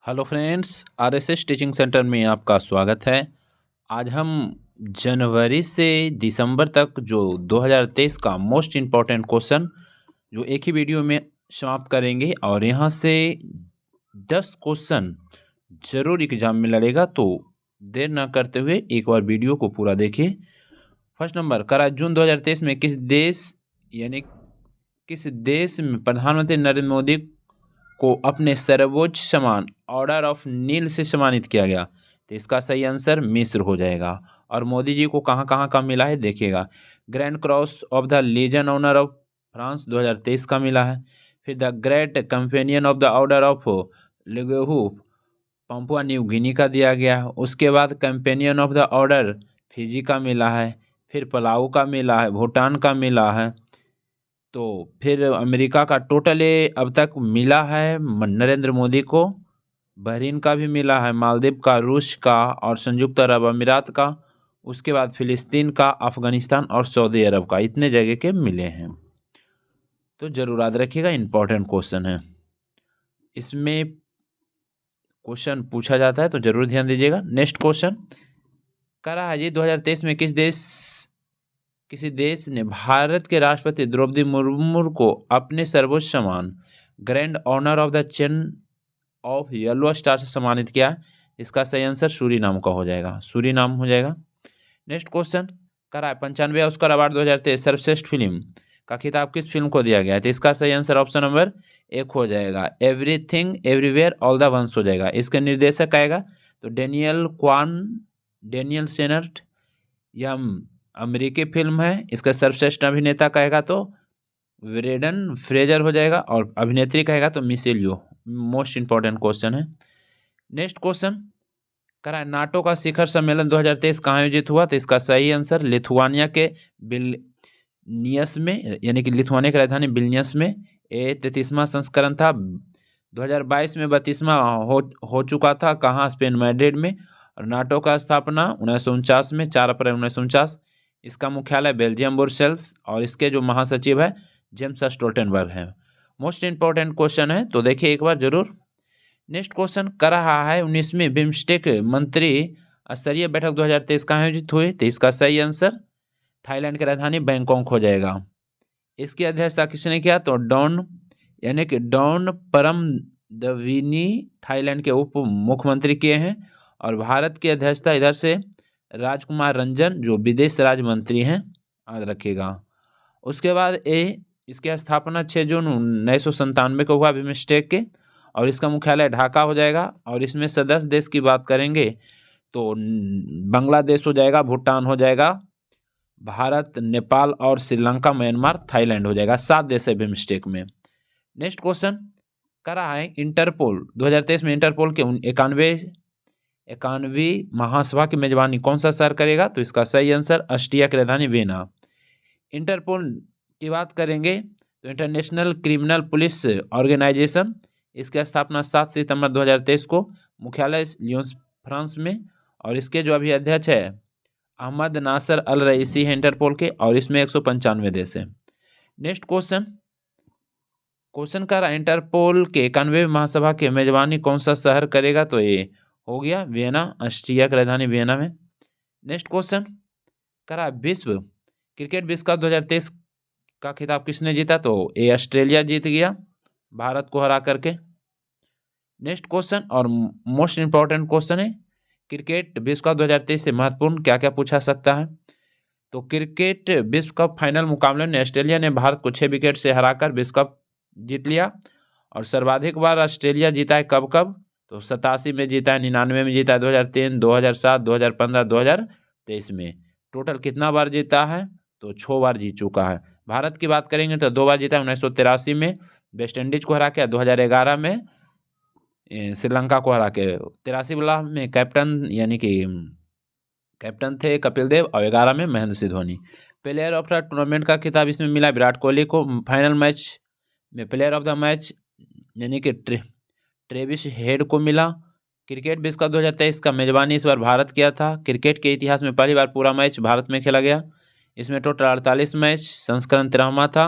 Hello friends, RSS teaching centre में आपका स्वागत है। आज हम जनवरी से दिसंबर तक जो 2023 का मोस्ट इम्पॉर्टेंट क्वेश्चन जो एक ही वीडियो में समाप्त करेंगे और यहाँ से 10 क्वेश्चन जरूर एग्जाम में लड़ेगा, तो देर ना करते हुए एक बार वीडियो को पूरा देखिए। फर्स्ट नंबर, करा जून 2023 में किस देश में प्रधानमंत्री नरेंद्र मोदी को अपने सर्वोच्च सम्मान ऑर्डर ऑफ नील से सम्मानित किया गया? तो इसका सही आंसर मिस्र हो जाएगा। और मोदी जी को कहाँ कहाँ का मिला है देखिएगा। Grand cross of the legion honour of France 2023 का मिला है। फिर the great companion of the order of Logohu पंपुआ न्यू गिनी का दिया गया है। उसके बाद companion of the order Fiji का मिला है। फिर पलाऊ का मिला है, भूटान का मिला है। तो फिर अमेरिका का टोटल ये अब तक मिला है नरेंद्र मोदी को। बहरीन का भी मिला है, मालदीव का, रूस का और संयुक्त अरब अमीरात का। उसके बाद फिलिस्तीन का, अफगानिस्तान और सऊदी अरब का, इतने जगह के मिले हैं। तो जरूर याद रखिएगा, इंपॉर्टेंट क्वेश्चन है। इसमें क्वेश्चन पूछा जाता है तो जरूर ध्यान दीजिएगा। नेक्स्ट क्वेश्चन करा है जी, 2023 में किसी देश ने भारत के राष्ट्रपति द्रौपदी मुर्मू को अपने सर्वोच्च सम्मान grand honour of the chain of yellow star से सम्मानित किया? इसका सही आंसर सूरीनाम का हो जाएगा, सूरीनाम हो जाएगा। नेक्स्ट क्वेश्चन करा है, 95वें ऑस्कर अवार्ड 2023 सर्वश्रेष्ठ फिल्म का खिताब किस फिल्म को दिया गया है? तो इसका सही आंसर ऑप्शन नंबर 1 हो जाएगा, everything everywhere all the ones हो जाएगा। इसके निर्देशक आएगा तो डेनियल सेनर्ट। यह अमेरिकी फिल्म है। इसका सर्वश्रेष्ठ अभिनेता कहेगा तो ब्रेंडन फ्रेजर हो जाएगा और अभिनेत्री कहेगा तो मिशेल यो। मोस्ट इंपॉर्टेंट क्वेश्चन है। नेक्स्ट क्वेश्चन करा है, नाटो का शिखर सम्मेलन 2023 कहाँ आयोजित हुआ? तो इसका सही आंसर लिथुआनिया के विल्नियस में, यानी कि लिथुआनिया की राजधानी विल्नियस में। 33वां संस्करण था। 2022 में 32वां हो चुका था। कहाँ? स्पेन, मैड्रिड में। और नाटो का स्थापना 1949 में, 4 अप्रैल 1949। इसका मुख्यालय बेल्जियम ब्रुसेल्स और इसके जो महासचिव है जेम्स स्टोल्टेनबर्ग है। मोस्ट इंपॉर्टेंट क्वेश्चन है, तो देखिए एक बार जरूर। नेक्स्ट क्वेश्चन कर रहा है, 19वीं बिम्स्टेक मंत्री स्तरीय बैठक 2023 कहाँ आयोजित हुई? तो इसका सही आंसर थाईलैंड की राजधानी बैंकॉक हो जाएगा। इसकी अध्यक्षता किसने किया? तो डॉन परमदविनी थाईलैंड के उप मुख्यमंत्री किए हैं। और भारत की अध्यक्षता इधर से राजकुमार रंजन जो विदेश राज्य मंत्री हैं, याद रखिएगा। उसके बाद इसकी स्थापना 6 जून 1997 को हुआ बिम्स्टेक के, और इसका मुख्यालय ढाका हो जाएगा। और इसमें सदस्य देश की बात करेंगे तो बांग्लादेश हो जाएगा, भूटान हो जाएगा, भारत, नेपाल और श्रीलंका, म्यांमार, थाईलैंड हो जाएगा। 7 देश है बिम्स्टेक में। नेक्स्ट क्वेश्चन करा है, इंटरपोल 2023 में इंटरपोल के 91वीं महासभा की मेजबानी कौन सा शहर करेगा? तो इसका सही आंसर ऑस्ट्रिया की राजधानी वियना। इंटरपोल की बात करेंगे तो इंटरनेशनल क्रिमिनल पुलिस ऑर्गेनाइजेशन, इसकी स्थापना 7 सितंबर 2023 को, मुख्यालय लियोन्स फ्रांस में। और इसके जो अभी अध्यक्ष है अहमद नासर अल रईसी है इंटरपोल के, और इसमें 195 देश है। नेक्स्ट क्वेश्चन का इंटरपोल के 91वें महासभा की मेजबानी कौन सा शहर करेगा? तो ये हो गया वियना, ऑस्ट्रिया की राजधानी वियना में। नेक्स्ट क्वेश्चन करा, क्रिकेट विश्व कप 2023 का खिताब किसने जीता? तो ये ऑस्ट्रेलिया जीत गया भारत को हरा करके। नेक्स्ट क्वेश्चन और मोस्ट इंपॉर्टेंट क्वेश्चन है, क्रिकेट विश्व कप 2023 से महत्वपूर्ण क्या क्या पूछा सकता है? तो क्रिकेट विश्व कप फाइनल मुकाबले में ऑस्ट्रेलिया ने भारत को 6 विकेट से हराकर विश्व कप जीत लिया। और सर्वाधिक बार ऑस्ट्रेलिया जीता है कब कब? तो 87 में जीता है, 99 में जीता है, 2003, 2007, 2015, 2023 में। टोटल कितना बार जीता है? तो 6 बार जीत चुका है। भारत की बात करेंगे तो 2 बार जीता है, 1983 में वेस्ट इंडीज को हरा के, 2011 में श्रीलंका को हरा के। 83 वाला में कैप्टन यानी कि कैप्टन थे कपिल देव, और 11 में Mahendra Singh Dhoni. Player of the tournament का खिताब इसमें मिला विराट कोहली को। फाइनल मैच में प्लेयर ऑफ द मैच यानी कि ट्रेविस हेड को मिला। क्रिकेट विश्व कप 2023 का मेजबानी इस बार भारत किया था। क्रिकेट के इतिहास में पहली बार पूरा मैच भारत में खेला गया। इसमें टोटल 48 मैच, संस्करण 13वां था,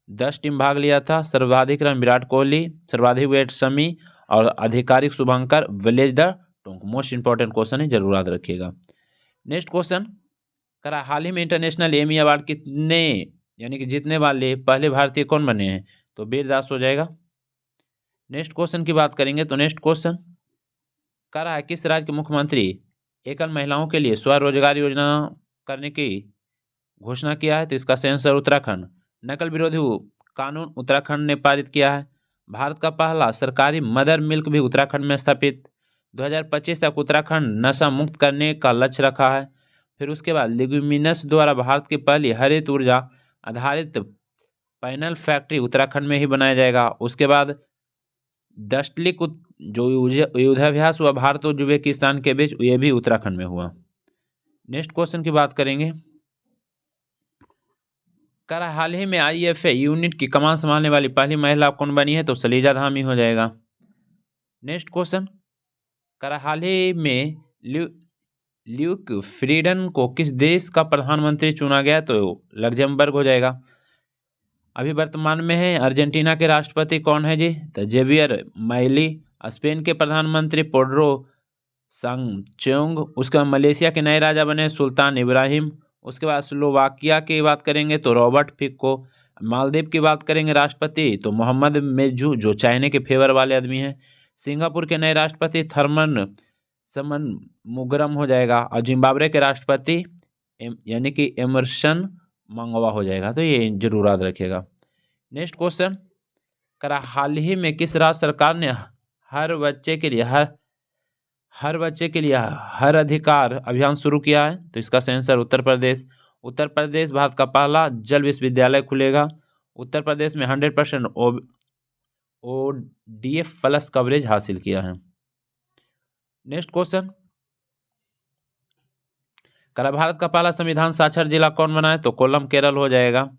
10 टीम भाग लिया था। सर्वाधिक रन विराट कोहली, सर्वाधिक विकेट शमी और आधिकारिक शुभंकर Blaze the Tonk. Most important question है, जरूर याद रखिएगा। नेक्स्ट क्वेश्चन करा, हाल ही में इंटरनेशनल एमी अवार्ड कितने यानी कि जीतने वाले पहले भारतीय कौन बने हैं? तो वीर दास हो जाएगा। नेक्स्ट क्वेश्चन की बात करेंगे तो नेक्स्ट क्वेश्चन कह रहा है किस राज्य के मुख्यमंत्री एकल महिलाओं के लिए स्वरोजगार योजना करने की घोषणा किया है? तो इसका सही आंसर उत्तराखंड। नकल विरोधी कानून उत्तराखंड ने पारित किया है। भारत का पहला सरकारी मदर मिल्क भी उत्तराखंड में स्थापित। 2025 तक उत्तराखंड नशा मुक्त करने का लक्ष्य रखा है। फिर उसके बाद लिग्यूमिनस द्वारा भारत की पहली हरित ऊर्जा आधारित पैनल फैक्ट्री उत्तराखंड में ही बनाया जाएगा। उसके बाद दस्टलिक जो युद्धाभ्यास हुआ भारत और उज्बेकिस्तान के बीच, ये भी उत्तराखंड में हुआ। नेक्स्ट क्वेश्चन की बात करेंगे, करा हाल ही में IFA यूनिट की कमान संभालने वाली पहली महिला कौन बनी है? तो सलीजा धामी हो जाएगा। नेक्स्ट क्वेश्चन करा हाल ही में ल्यूक फ्रीडन को किस देश का प्रधानमंत्री चुना गया? तो लग्जमबर्ग हो जाएगा। अभी वर्तमान में है अर्जेंटीना के राष्ट्रपति कौन है जी? तो जेवियर मैली। स्पेन के प्रधानमंत्री पेड्रो सांचेज। उसके बाद मलेशिया के नए राजा बने सुल्तान इब्राहिम। उसके बाद स्लोवाकिया की बात करेंगे तो रॉबर्ट फिको। मालदीव की बात करेंगे राष्ट्रपति तो मोहम्मद मेजू, जो चाइना के फेवर वाले आदमी हैं। सिंगापुर के नए राष्ट्रपति थर्मन समन मुगरम हो जाएगा। और जिम्बाब्वे के राष्ट्रपति यानी कि एमरसन मंगवा हो जाएगा। तो ये जरूर याद रखिएगा। नेक्स्ट क्वेश्चन करा हाल ही में किस राज्य सरकार ने हर बच्चे के लिए हर अधिकार अभियान शुरू किया है? तो इसका सही आंसर उत्तर प्रदेश। उत्तर प्रदेश भारत का पहला जल विश्वविद्यालय खुलेगा। उत्तर प्रदेश में 100% ODF प्लस कवरेज हासिल किया है। नेक्स्ट क्वेश्चन करा भारत का पहला संविधान साक्षर जिला कौन बना है? तो कोल्लम केरल हो जाएगा।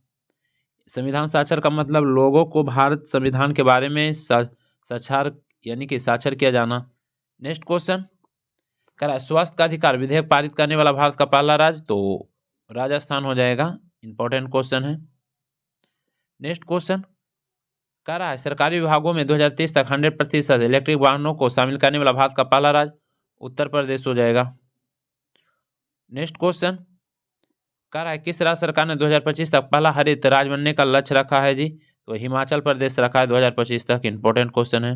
संविधान साक्षर का मतलब लोगों को भारत संविधान के बारे में साक्षर यानी कि साक्षर किया जाना। नेक्स्ट क्वेश्चन करा स्वास्थ्य का अधिकार विधेयक पारित करने वाला भारत का पहला राज्य? तो राजस्थान हो जाएगा। इंपॉर्टेंट क्वेश्चन है। नेक्स्ट क्वेश्चन कह रहा है सरकारी विभागों में 2030 तक 100% इलेक्ट्रिक वाहनों को शामिल करने वाला भारत का पहला राज्य? उत्तर प्रदेश हो जाएगा। नेक्स्ट क्वेश्चन कह रहा है किस राज्य सरकार ने 2025 तक पहला हरित राज्य बनने का लक्ष्य रखा है जी? तो हिमाचल प्रदेश रखा है 2025 तक। इंपॉर्टेंट क्वेश्चन है।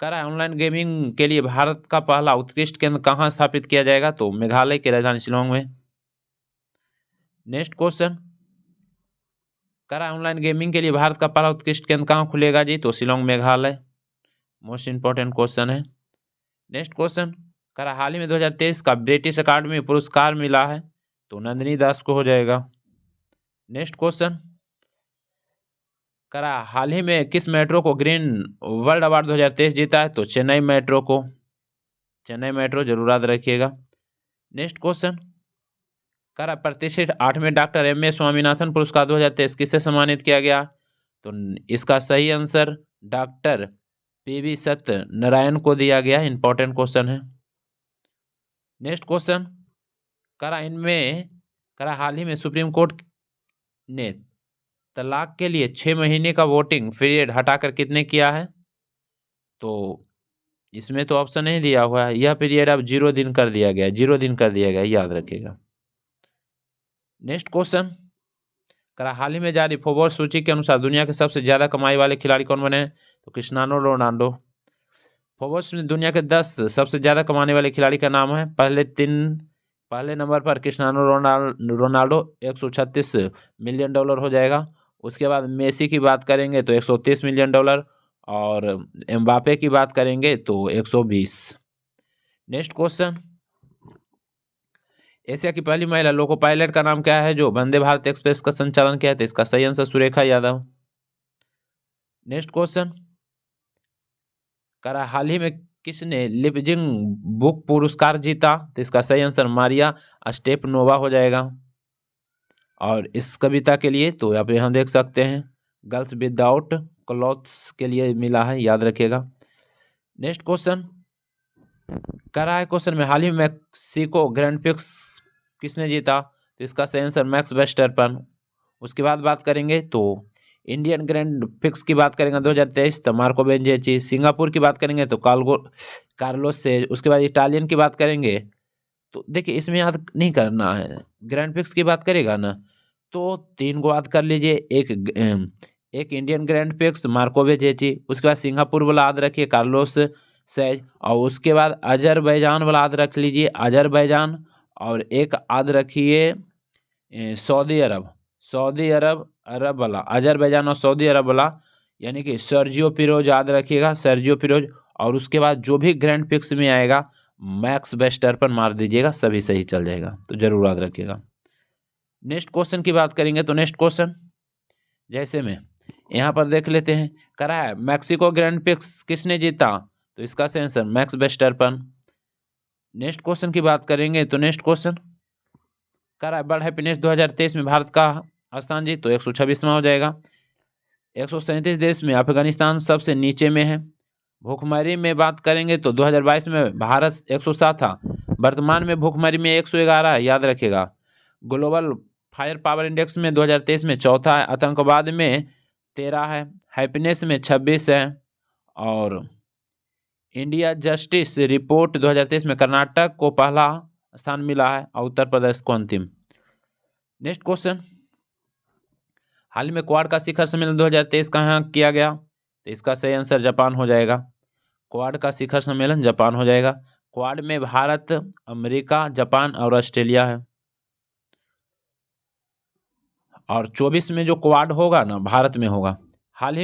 कह रहा है ऑनलाइन गेमिंग के लिए भारत का पहला उत्कृष्ट केंद्र कहाँ स्थापित किया जाएगा? तो मेघालय की राजधानी शिलोंग में। नेक्स्ट क्वेश्चन कह रहा है ऑनलाइन गेमिंग के लिए भारत का पहला उत्कृष्ट केंद्र कहाँ खुलेगा जी? तो Shillong Meghalaya. Most important question है। नेक्स्ट क्वेश्चन कह रहा हाल ही में 2023 का ब्रिटिश अकादमी पुरस्कार मिला है? तो नंदिनी दास को हो जाएगा। नेक्स्ट क्वेश्चन कह रहा हाल ही में किस मेट्रो को ग्रीन वर्ल्ड अवार्ड 2023 जीता है? तो चेन्नई मेट्रो को। चेन्नई मेट्रो जरूर याद रखिएगा। नेक्स्ट क्वेश्चन कह रहा प्रतिष्ठित 8वें डॉक्टर M.A. स्वामीनाथन पुरस्कार 2023 किससे सम्मानित किया गया? तो इसका सही आंसर डॉक्टर PV सत्यनारायण को दिया गया। इंपॉर्टेंट क्वेश्चन है। नेक्स्ट क्वेश्चन कह रहा हाल ही में सुप्रीम कोर्ट ने तलाक के लिए 6 महीने का वोटिंग पीरियड हटाकर कितने किया है? तो इसमें तो ऑप्शन नहीं दिया हुआ है। यह पीरियड अब 0 दिन कर दिया गया। 0 दिन कर दिया गया, याद रखिएगा। नेक्स्ट क्वेश्चन कह रहा हाल ही में जारी फोर्ब्स सूची के अनुसार दुनिया के सबसे ज्यादा कमाई वाले खिलाड़ी कौन बने? तो क्रिस्टियानो रोनाल्डो। फोर्ब्स में दुनिया के 10 सबसे ज्यादा कमाने वाले खिलाड़ी का नाम है। पहले नंबर पर क्रिस्टियानो रोनाल्डो $136 मिलियन हो जाएगा। उसके बाद मेसी की बात करेंगे तो $130 मिलियन और एम्बापे की बात करेंगे तो 120। नेक्स्ट क्वेश्चन एशिया की पहली महिला लोको पायलट का नाम क्या है जो वंदे भारत एक्सप्रेस का संचालन किया है? तो इसका सही answer Surekha Yadav. Next question करा हाल ही में किसने लिपजिंग बुक पुरस्कार जीता? तो इसका सही आंसर मारिया स्टेपनोवा हो जाएगा। और इस कविता के लिए तो आप यहाँ देख सकते हैं गर्ल्स विदाउट क्लॉथ्स के लिए मिला है, याद रखिएगा। नेक्स्ट क्वेश्चन कह रहा है क्वेश्चन में हाल ही में मैक्सिको ग्रैंड प्रिक्स किसने जीता? तो इसका सही आंसर मैक्स वर्स्टैपेन। उसके बाद बात करेंगे तो इंडियन ग्रैंड फिक्स की बात करेंगे 2023 तो मार्को बेंजेची। सिंगापुर की बात करेंगे तो कार्लोस से। उसके बाद इटालियन की बात करेंगे तो देखिए इसमें याद नहीं करना है, ग्रैंड फिक्स की बात करेगा ना तो 3 को याद कर लीजिए। एक इंडियन ग्रैंड फिक्स मार्को बेंजेची, उसके बाद सिंगापुर वाला याद रखिए कार्लोस सैज, और उसके बाद अजरबैजान वाला याद रख लीजिए अजरबैजान, और एक याद रखिए सऊदी अरब। अरब वाला अजरबैजान और सऊदी अरब वाला यानी कि सर्जियो पिरोज याद रखिएगा, सर्जियो पिरोज। और उसके बाद जो भी ग्रैंड फिक्स में आएगा मैक्स वेस्टरपन मार दीजिएगा, सभी सही चल जाएगा, तो जरूर याद रखिएगा। नेक्स्ट क्वेश्चन की बात करेंगे तो नेक्स्ट क्वेश्चन जैसे में यहाँ पर देख लेते हैं, करा है मैक्सिको ग्रैंड फिक्स किसने जीता, तो इसका सही आंसर मैक्स वेस्टरपन। नेक्स्ट क्वेश्चन की बात करेंगे तो नेक्स्ट क्वेश्चन करा है वर्ल्ड हैप्पीनेस 2023 में भारत का स्थान जी, तो 126वां हो जाएगा। 137 देश में अफगानिस्तान सबसे नीचे में है। भूखमरी में बात करेंगे तो 2022 में भारत 107 था, वर्तमान में भूखमरी में 111 है, याद रखिएगा। ग्लोबल फायर पावर इंडेक्स में 2023 में चौथा है, आतंकवाद में 13 है, हैप्पीनेस में 26 है, और इंडिया जस्टिस रिपोर्ट 2023 में कर्नाटक को पहला स्थान मिला है और उत्तर प्रदेश को अंतिम। नेक्स्ट क्वेश्चन, हाल ही में क्वाड का शिखर सम्मेलन 2023 कहाँ किया गया, तो इसका सही आंसर जापान हो जाएगा। क्वाड का शिखर सम्मेलन जापान हो जाएगा। क्वाड में भारत, अमेरिका, जापान और ऑस्ट्रेलिया है। और 24 में जो क्वाड होगा ना भारत में होगा। हाल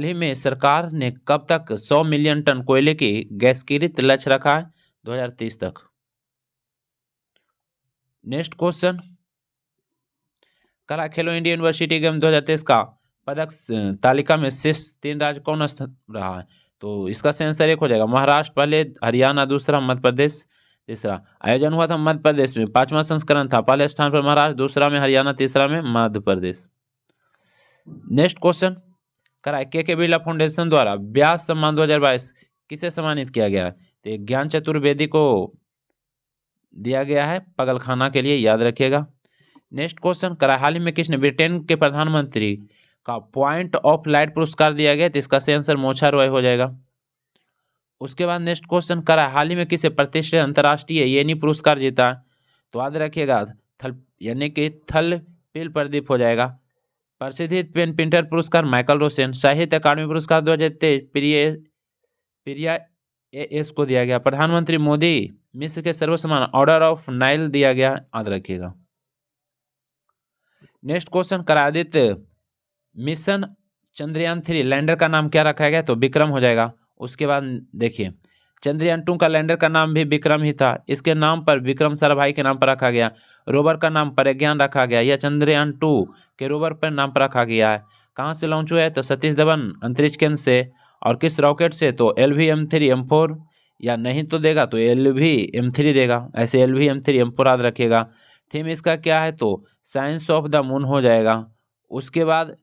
ही में सरकार ने कब तक 100 मिलियन टन कोयले की गैसीकृत लक्ष्य रखा है, 2030 तक। नेक्स्ट क्वेश्चन, कल खेलो इंडिया यूनिवर्सिटी गेम 2023 का पदक तालिका में शीर्ष 3 राज्य कौन रहा है, तो इसका सही आंसर एक हो जाएगा महाराष्ट्र पहले, हरियाणा दूसरा, मध्य प्रदेश तीसरा। आयोजन हुआ था मध्य प्रदेश में, 5वां संस्करण था, पहले स्थान पर महाराष्ट्र, दूसरा में हरियाणा, तीसरा में मध्य प्रदेश। नेक्स्ट क्वेश्चन, कराए के बिरला फाउंडेशन द्वारा व्यास सम्मान 2022 किसे सम्मानित किया गया है, तो ज्ञान चतुर्वेदी को दिया गया है पगलखाना के लिए, याद रखिएगा। नेक्स्ट क्वेश्चन, करा हाल ही में किसने ब्रिटेन के प्रधानमंत्री का पॉइंट ऑफ लाइट पुरस्कार दिया गया, तो इसका सही आंसर मोछा रॉय हो जाएगा। उसके बाद नेक्स्ट क्वेश्चन, करा हाल ही में किसे प्रतिष्ठित अंतर्राष्ट्रीय येनी पुरस्कार जीता, तो याद रखिएगा थल यानी कि थल पील प्रदीप हो जाएगा। प्रसिद्ध पेन प्रिंटर पुरस्कार माइकल रोसेन। साहित्य अकादमी पुरस्कार 2023 प्रिया एस को दिया गया। प्रधानमंत्री मोदी मिस्र के सर्वसम्मान ऑर्डर ऑफ नाइल दिया गया, याद रखिएगा। नेक्स्ट क्वेश्चन, करादित्य मिशन चंद्रयान 3 लैंडर का नाम क्या रखा गया, तो विक्रम हो जाएगा। उसके बाद देखिए चंद्रयान 2 का लैंडर का नाम भी विक्रम ही था, इसके नाम पर विक्रम साराभाई के नाम पर रखा गया। रोवर का नाम प्रज्ञान रखा गया, यह चंद्रयान 2 के रोवर पर नाम पर रखा गया है। कहाँ से लॉन्च हुआ है, तो सतीश धवन अंतरिक्ष केंद्र से। और किस रॉकेट से, तो LV-M3 M4, या नहीं तो देगा तो LV-M3 देगा, ऐसे LV-M3 M4 याद रखिएगा। थीम इसका क्या है, तो साइंस ऑफ द मून हो जाएगा। उसके बाद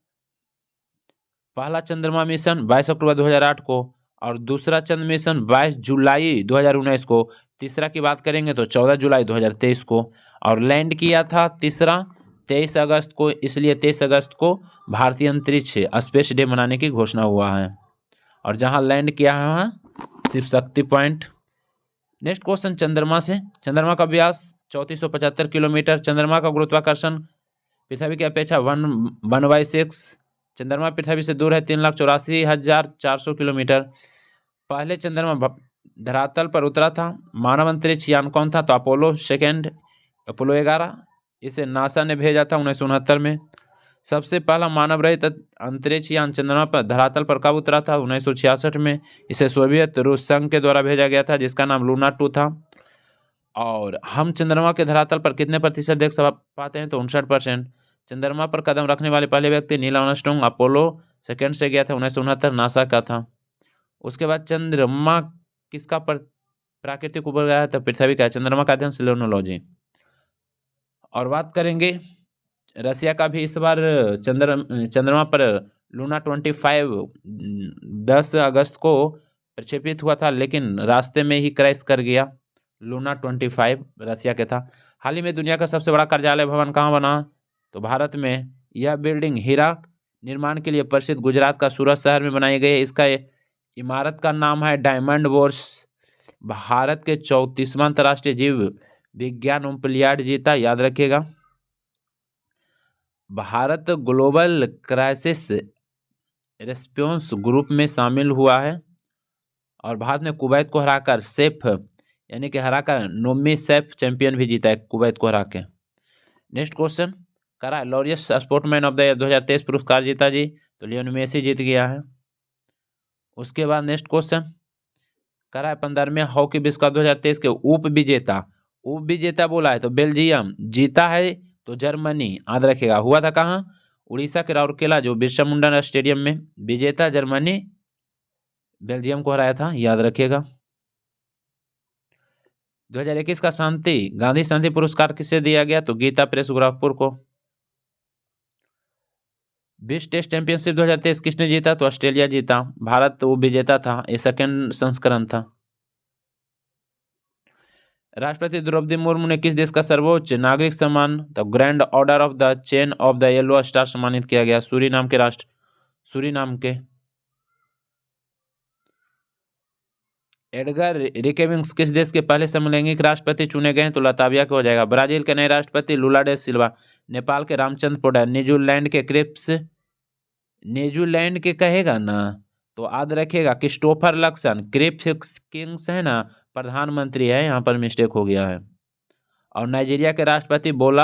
पहला चंद्रमा मिशन 22 अक्टूबर 2008 को, और दूसरा चंद्र मिशन 22 जुलाई 2019 को। तीसरा की बात करेंगे तो 14 जुलाई 2023 को, और लैंड किया था तीसरा 23 अगस्त को, इसलिए 23 अगस्त को भारतीय अंतरिक्ष स्पेस डे मनाने की घोषणा हुआ है। और जहां लैंड किया है वहाँ Shiv Shakti point. Next question, चंद्रमा से, चंद्रमा का व्यास 3475 किलोमीटर। चंद्रमा का गुरुत्वाकर्षण पृथ्वी की अपेक्षा 1/6। चंद्रमा पृथ्वी से दूर है 3,84,400 किलोमीटर। पहले चंद्रमा धरातल पर उतरा था मानव अंतरिक्ष यान कौन था, तो अपोलो 11। इसे नासा ने भेजा था 1969 में। सबसे पहला मानव रहित अंतरिक्ष यान चंद्रमा पर धरातल पर कब उतरा था, 1966 में। इसे सोवियत रूस संघ के द्वारा भेजा गया था, जिसका नाम लूना 2 था। और हम चंद्रमा के धरातल पर कितने प्रतिशत देख पाते हैं, तो 59%। चंद्रमा पर कदम रखने वाले पहले व्यक्ति नील आर्मस्ट्रांग अपोलो 2 से गया था, 1969 नासा का था। उसके बाद चंद्रमा किसका प्राकृतिक उपग्रह है, तो पृथ्वी का। चंद्रमा का अध्ययन सेलेनोलॉजी। और बात करेंगे रसिया का भी, इस बार चंद्रमा पर लूना 25 10 अगस्त को प्रक्षेपित हुआ था, लेकिन रास्ते में ही क्रैश कर गया। लूना 25 रसिया के था। हाल ही में दुनिया का सबसे बड़ा कार्यालय भवन कहाँ बना, तो भारत में। यह बिल्डिंग हीरा निर्माण के लिए प्रसिद्ध गुजरात का सूरत शहर में बनाई गई है। इसका इमारत का नाम है डायमंड बोर्स। भारत के 34वां अंतर्राष्ट्रीय जीव विज्ञान ओलंपियाड जीता, याद रखिएगा। Bharat global crisis response group में शामिल हुआ है और भारत ने कुवैत को हराकर सेफ यानी कि हराकर नोमी सेफ चैंपियन भी जीता है कुवैत को हरा के। नेक्स्ट क्वेश्चन करा Laureus sportsman of the year 2023 पुरस्कार जीता जी, तो लियोन मेसी जीत गया है। उसके बाद नेक्स्ट क्वेश्चन करा है 15वें हॉकी विश्व कप 2023 के उप विजेता बोला है तो बेल्जियम, जीता है तो जर्मनी, याद रखेगा। हुआ था कहाँ? उड़ीसा के राउरकेला जो बिरसा मुंडा स्टेडियम में। विजेता जर्मनी बेल्जियम को हराया था, याद रखिएगा। 2021 का गांधी शांति पुरस्कार किसे दिया गया? तो गीता प्रेस गोरखपुर को। विश्व टेस्ट चैंपियनशिप 2023 किसने जीता? तो ऑस्ट्रेलिया जीता। भारत तो विजेता था, ये सेकेंड संस्करण था। राष्ट्रपति द्रौपदी मुर्मू ने किस देश का सर्वोच्च नागरिक सम्मान the grand order of the chain of the yellow star सम्मानित किया गया? सूरीनाम के। एडगर रिकेविंग्स किस देश के पहले समलैंगिक राष्ट्रपति चुने गए हैं? तो लताविया के हो जाएगा। ब्राजील के नए राष्ट्रपति लुला डे सिल्वा। नेपाल के रामचंद्र पौडेल। न्यूजीलैंड के क्रिप्स, न्यूजीलैंड के कहेगा ना तो याद रखेगा क्रिस्टोफर लक्सन। क्रिप्स किंग्स है ना, प्रधानमंत्री है, यहाँ पर मिस्टेक हो गया है। और नाइजीरिया के राष्ट्रपति बोला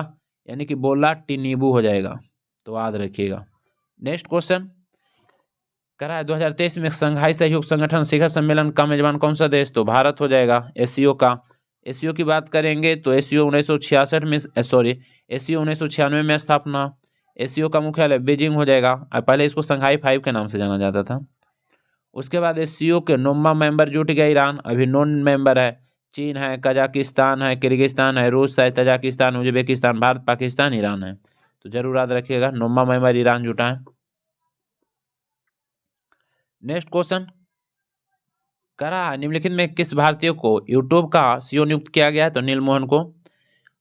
यानी कि बोला टिनिबू हो जाएगा, तो याद रखिएगा। नेक्स्ट क्वेश्चन करा है 2023 में संघाई सहयोग संगठन शिखर सम्मेलन का मेजबान कौन सा देश? तो भारत हो जाएगा। एससीओ का, एससीओ की बात करेंगे तो एससीओ 1966 में एससीओ 1996 में स्थापना। एससीओ का मुख्यालय बीजिंग हो जाएगा। पहले इसको संघाई 5 के नाम से जाना जाता था। उसके बाद एससीओ के 9वां मेंबर जुट गया ईरान, अभी नॉन मेंबर है। चीन है, कजाकिस्तान है, किर्गिस्तान है, रूस है, Tajikistan, Uzbekistan, Bharat, Pakistan, Iran है। तो जरूर याद रखिएगा 9वां मेंबर ईरान जुटा है। नेक्स्ट क्वेश्चन करा निम्नलिखित में किस भारतीय को यूट्यूब का सीईओ नियुक्त किया गया है? तो नील मोहन को।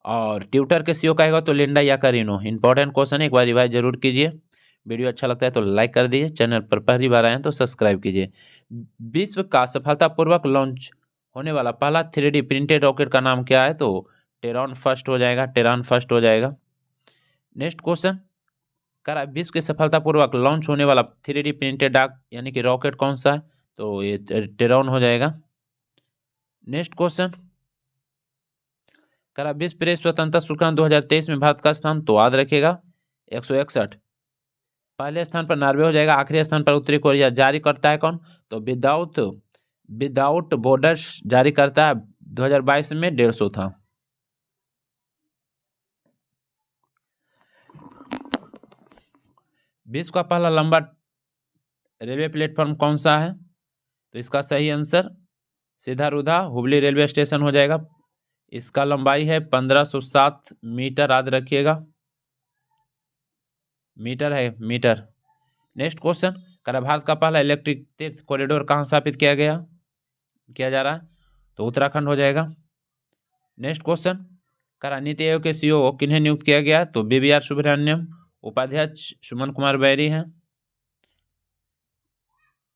और ट्विटर के सीईओ कहेगा तो लिंडा याकारिनो। इंपॉर्टेंट क्वेश्चन है, एक बार रिवाइज जरूर कीजिए। वीडियो अच्छा लगता है तो लाइक कर दीजिए, चैनल पर पहली बार आए हैं तो सब्सक्राइब कीजिए। विश्व का सफलतापूर्वक लॉन्च होने वाला पहला 3D प्रिंटेड रॉकेट का नाम क्या है? तो टेरॉन फर्स्ट हो जाएगा। नेक्स्ट क्वेश्चन करा विश्व के सफलतापूर्वक लॉन्च होने वाला 3D प्रिंटेड यानी कि रॉकेट कौन सा है? तो ये टेरॉन हो जाएगा। नेक्स्ट क्वेश्चन करा विश्व प्रेस स्वतंत्रता सूचकांक 2023 में भारत का स्थान? तो याद रखिएगा 161। पहले स्थान पर नॉर्वे हो जाएगा, आखिरी स्थान पर उत्तरी कोरिया। जारी करता है कौन? तो विदाउट बॉर्डर्स जारी करता है। 2022 में 150 था। विश्व का पहला लंबा रेलवे प्लेटफॉर्म कौन सा है? तो इसका सही आंसर सीधा-रुधा हुबली रेलवे स्टेशन हो जाएगा। इसका लंबाई है 1507 मीटर, याद रखिएगा। मीटर। नेक्स्ट क्वेश्चन करा भारत का पहला इलेक्ट्रिक तीर्थ कॉरिडोर कहाँ स्थापित किया जा रहा है? तो उत्तराखंड हो जाएगा। नेक्स्ट क्वेश्चन करा नीति आयोग के सीईओ किन्हें नियुक्त किया गया? तो BVR सुब्रमण्यम। उपाध्यक्ष सुमन कुमार बैरी हैं।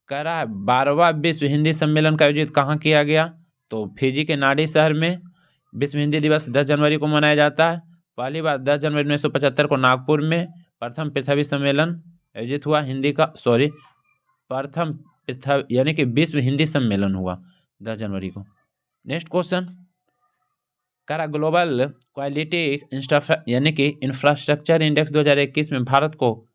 कह रहा है 12वां विश्व हिंदी सम्मेलन का आयोजित कहाँ किया गया? तो फिजी के नाडी शहर में। विश्व हिंदी दिवस 10 जनवरी को मनाया जाता है। पहली बार 10 जनवरी 1975 को नागपुर में प्रथम पृथ्वी सम्मेलन आयोजित हुआ हिंदी का। प्रथम पृथ्वी यानी कि विश्व हिंदी सम्मेलन हुआ 10 जनवरी को। नेक्स्ट क्वेश्चन करा ग्लोबल क्वालिटी यानी कि इंफ्रास्ट्रक्चर इंडेक्स 2021 में भारत को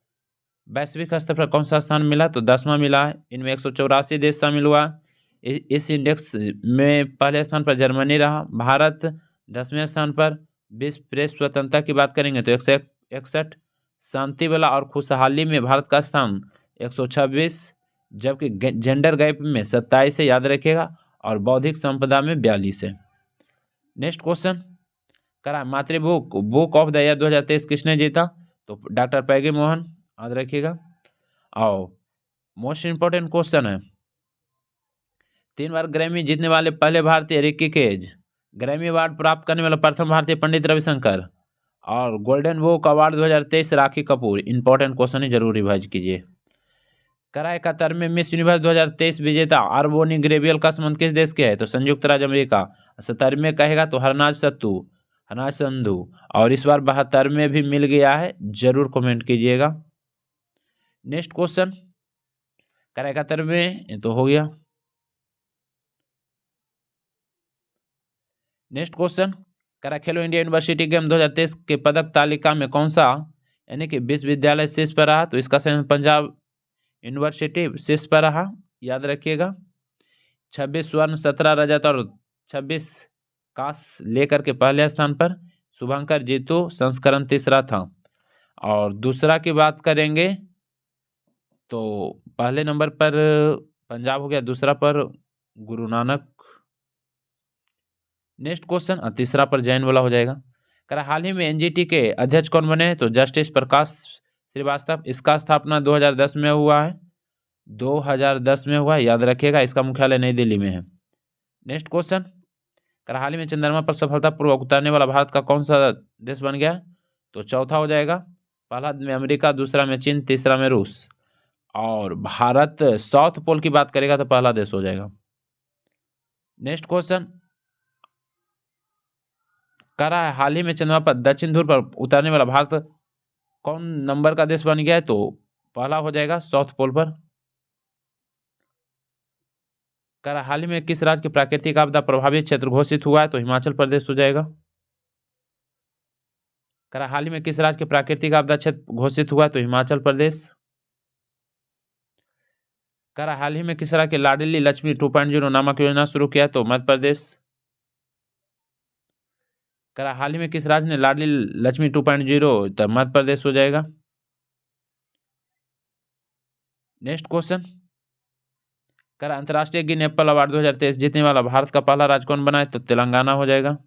वैश्विक स्तर पर कौन सा स्थान मिला? तो 10वां मिला है। इनमें 184 देश शामिल हुआ। इस इंडेक्स में पहले स्थान पर जर्मनी रहा। भारत 10वें स्थान पर। विश्व प्रेस स्वतंत्रता की बात करेंगे तो 161। शांति वाला और खुशहाली में भारत का स्थान 126, जबकि जेंडर गैप में 27 है, याद रखिएगा। और बौद्धिक संपदा में 42 है। नेक्स्ट क्वेश्चन करा मातृभूख बुक ऑफ द ईयर 2023 किसने जीता? तो डॉक्टर पैगी मोहन, याद रखिएगा। और मोस्ट इंपोर्टेंट क्वेश्चन है 3 बार ग्रैमी जीतने वाले पहले भारतीय रिकी केज। ग्रैमी अवार्ड प्राप्त करने वाला प्रथम भारतीय पंडित रविशंकर। और गोल्डन बुक अवार्ड 2023 राखी कपूर, इंपॉर्टेंट क्वेश्चन ही जरूर रिवाइज कीजिए। करा 71वें मिस यूनिवर्स 2023 विजेता आर्बोनी ग्रेवियल का संबंध किस देश के है? तो संयुक्त राज्य अमेरिका। 70वें कहेगा तो हरनाज संधू। और इस बार 72वें भी मिल गया है, जरूर कमेंट कीजिएगा। नेक्स्ट क्वेश्चन करा 71वें तो हो गया। नेक्स्ट क्वेश्चन करा खेलो इंडिया यूनिवर्सिटी गेम 2023 के पदक तालिका में कौन सा यानी कि विश्वविद्यालय शीर्ष पर रहा? तो इसका सही पंजाब यूनिवर्सिटी शीर्ष पर रहा, याद रखिएगा। 26 स्वर्ण, 17 रजत और 26 कांस्य लेकर के पहले स्थान पर शुभंकर जीतू संस्करण तीसरा था। और दूसरा की बात करेंगे तो पहले नंबर पर पंजाब हो गया, दूसरा पर गुरु नानक। नेक्स्ट क्वेश्चन तीसरा पर जैन वाला हो जाएगा। करा हाल ही में एनजीटी के अध्यक्ष कौन बने? तो जस्टिस प्रकाश श्रीवास्तव। इसका स्थापना 2010 में हुआ है, 2010 में हुआ है, याद रखिएगा। इसका मुख्यालय नई दिल्ली में है। नेक्स्ट क्वेश्चन करा हाल ही में चंद्रमा पर सफलतापूर्वक उतरने वाला भारत का कौन सा देश बन गया? तो चौथा हो जाएगा। पहला में अमेरिका, दूसरा में चीन, तीसरा में रूस। और भारत साउथ पोल की बात करेगा तो पहला देश हो जाएगा। नेक्स्ट क्वेश्चन करा हाल ही में चंद्रमा पर दक्षिण ध्रुव पर उतरने वाला भारत कौन नंबर का देश बन गया है? तो पहला हो जाएगा साउथ पोल पर। करा हाल ही में किस राज्य की प्राकृतिक आपदा प्रभावित क्षेत्र घोषित हुआ है? तो हिमाचल प्रदेश हो जाएगा। करा हाल ही में किस राज्य के प्राकृतिक आपदा क्षेत्र घोषित हुआ है? तो हिमाचल प्रदेश। करा हाल ही में किस राज्य के लाडली लक्ष्मी 2.0 नामक योजना शुरू किया? तो मध्य प्रदेश। करा हाल ही में किस राज्य ने लाडली लक्ष्मी 2.0? तो मध्य प्रदेश हो जाएगा। नेक्स्ट क्वेश्चन करा अंतर्राष्ट्रीय गिन एप्पल अवार्ड 2023 जीतने वाला भारत का पहला राज्य कौन बना है? तो तेलंगाना हो जाएगा।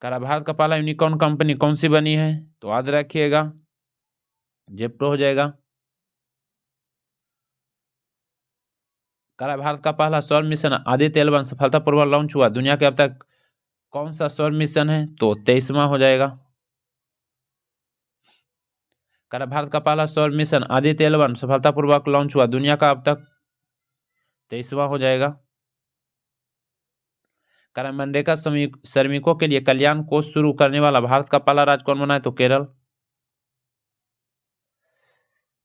करा भारत का पहला यूनिकॉर्न कंपनी कौन सी बनी है? तो याद रखिएगा जेप्टो हो जाएगा। करा भारत का पहला सौर मिशन आदित्य L1 सफलतापूर्वक लॉन्च हुआ, दुनिया के अब तक कौन सा सौर मिशन है? तो 23वां हो जाएगा। करा भारत का पहला सौर मिशन आदित्य L1 सफलतापूर्वक लॉन्च हुआ, दुनिया का अब तक 23वां हो जाएगा। करा मनरेगा श्रमिकों के लिए कल्याण कोष शुरू करने वाला भारत का पहला राज्य कौन बना है? तो केरल।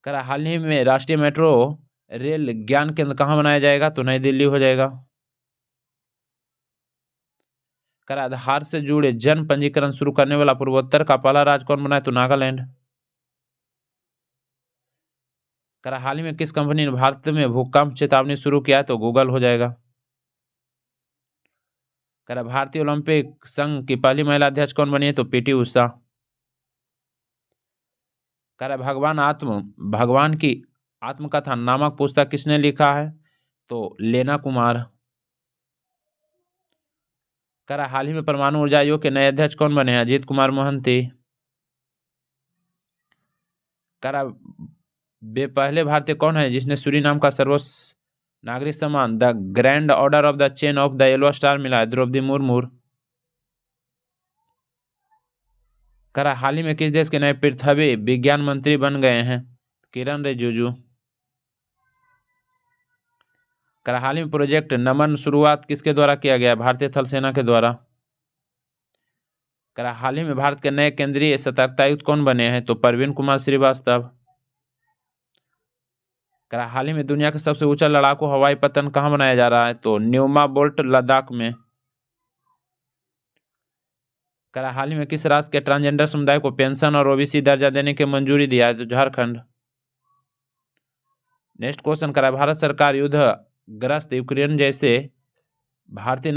करा हाल ही में राष्ट्रीय मेट्रो रेल ज्ञान केंद्र कहाँ बनाया जाएगा? तो नई दिल्ली हो जाएगा। करा आधार से जुड़े जन पंजीकरण शुरू करने वाला पूर्वोत्तर का पहला राज्य कौन बना है? तो नागालैंड। करा हाल ही में किस कंपनी ने भारत में भूकंप चेतावनी शुरू किया है? तो गूगल हो जाएगा। करा भारतीय ओलंपिक संघ की पहली महिला अध्यक्ष कौन बनी है? तो पीटी उषा। करा भगवान की आत्मकथा नामक पुस्तक किसने लिखा है? तो लेना कुमार। करा हाल ही में परमाणु ऊर्जा आयोग के नए अध्यक्ष कौन बने हैं? अजीत कुमार मोहंती। करा वे पहले भारतीय कौन है जिसने सूरीनाम का सर्वोच्च नागरिक सम्मान the grand order of the chain of the yellow star मिला है? द्रौपदी मुर्मू। करा हाल ही में किस देश के नए पृथ्वी विज्ञान मंत्री बन गए हैं? किरण रिजिजू। करा हाल ही में प्रोजेक्ट नमन शुरुआत किसके द्वारा किया गया? भारतीय थल सेना के द्वारा। करा हाल ही में भारत के नए केंद्रीय सतर्कता आयुक्त कौन बने हैं? तो प्रवीण कुमार श्रीवास्तव। करा हाल ही में दुनिया का सबसे ऊंचा लड़ाकू हवाई पतन कहाँ बनाया जा रहा है? तो न्यूमा बोल्ट लद्दाख में। करा हाल ही में किस राज्य के ट्रांसजेंडर समुदाय को पेंशन और ओबीसी दर्जा देने की मंजूरी दिया है? तो झारखंड। नेक्स्ट क्वेश्चन करा भारत सरकार युद्धग्रस्त यूक्रेन जैसे भारतीय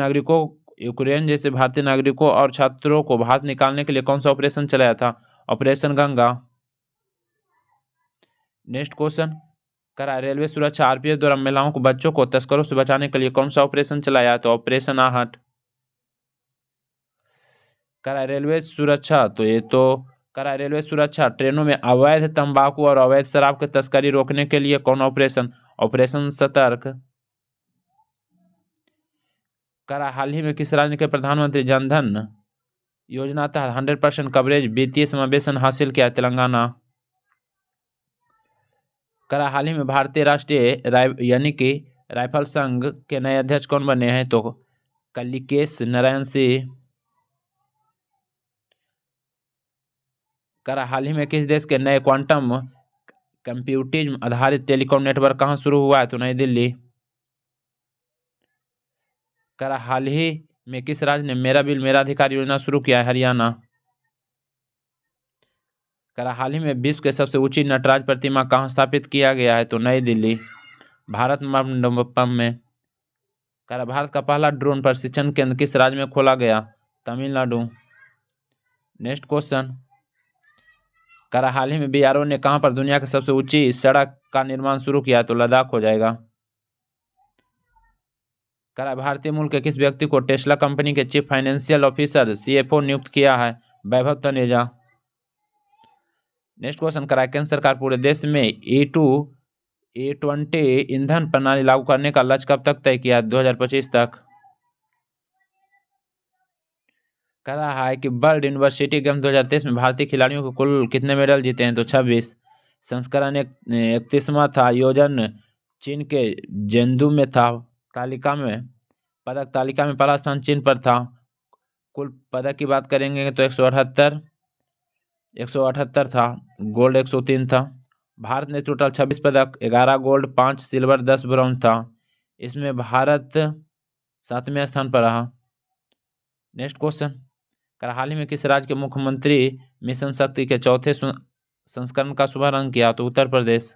नागरिकों और छात्रों को भारत निकालने के लिए कौन सा ऑपरेशन चलाया था? ऑपरेशन गंगा। नेक्स्ट क्वेश्चन करा रेलवे सुरक्षा आरपीएफ द्वारा महिलाओं को बच्चों को तस्करों से बचाने के लिए कौन सा ऑपरेशन चलाया? तो ऑपरेशन आहट। करा रेलवे सुरक्षा करा रेलवे सुरक्षा ट्रेनों में अवैध तंबाकू और अवैध शराब की तस्करी रोकने के लिए कौन ऑपरेशन? ऑपरेशन सतर्क। करा हाल ही में किस राज्य के प्रधानमंत्री जनधन योजना तहत 100% कवरेज वित्तीय समावेशन हासिल किया तेलंगाना। करा हाल ही में भारतीय राष्ट्रीय यानी कि राइफल संघ के नए अध्यक्ष कौन बने हैं? तो कलिकेश नारायण सिंह। करा हाल ही में किस देश के नए क्वांटम कंप्यूटिंग आधारित टेलीकॉम नेटवर्क कहाँ शुरू हुआ है? तो नई दिल्ली। करा हाल ही में किस राज्य ने मेरा बिल मेरा अधिकार योजना शुरू किया है? हरियाणा। करा हाल ही में विश्व के सबसे ऊंची नटराज प्रतिमा कहाँ स्थापित किया गया है? तो नई दिल्ली भारत मंडपम में। करा भारत का पहला ड्रोन प्रशिक्षण केंद्र किस राज्य में खोला गया? तमिलनाडु। नेक्स्ट क्वेश्चन, करा हाल ही में बीआरओ ने कहां पर दुनिया की सबसे ऊंची सड़क का निर्माण शुरू किया? तो लद्दाख हो जाएगा। करा भारतीय मूल के किस व्यक्ति को टेस्ला कंपनी के चीफ फाइनेंशियल ऑफिसर सीएफओ नियुक्त किया है? वैभव तनेजा। नेक्स्ट क्वेश्चन, करा केंद्र सरकार पूरे देश में E20 ईंधन प्रणाली लागू करने का लक्ष्य कब तक तय किया? 2025 तक। कह रहा है कि वर्ल्ड यूनिवर्सिटी गेम 2023 में भारतीय खिलाड़ियों को कुल कितने मेडल जीते हैं? तो 26। संस्करण 31वां था। आयोजन चीन के जेंदू में था। तालिका में पदक तालिका में पहला स्थान चीन पर था। कुल पदक की बात करेंगे तो 178 था। गोल्ड 103 था। भारत ने टोटल 26 पदक, 11 गोल्ड, 5 सिल्वर, 10 ब्रॉन्ज था। इसमें भारत 7वें स्थान पर रहा। नेक्स्ट क्वेश्चन, हाल ही में किस राज्य के मुख्यमंत्री मिशन शक्ति के चौथे संस्करण का शुभारंभ किया? तो उत्तर प्रदेश।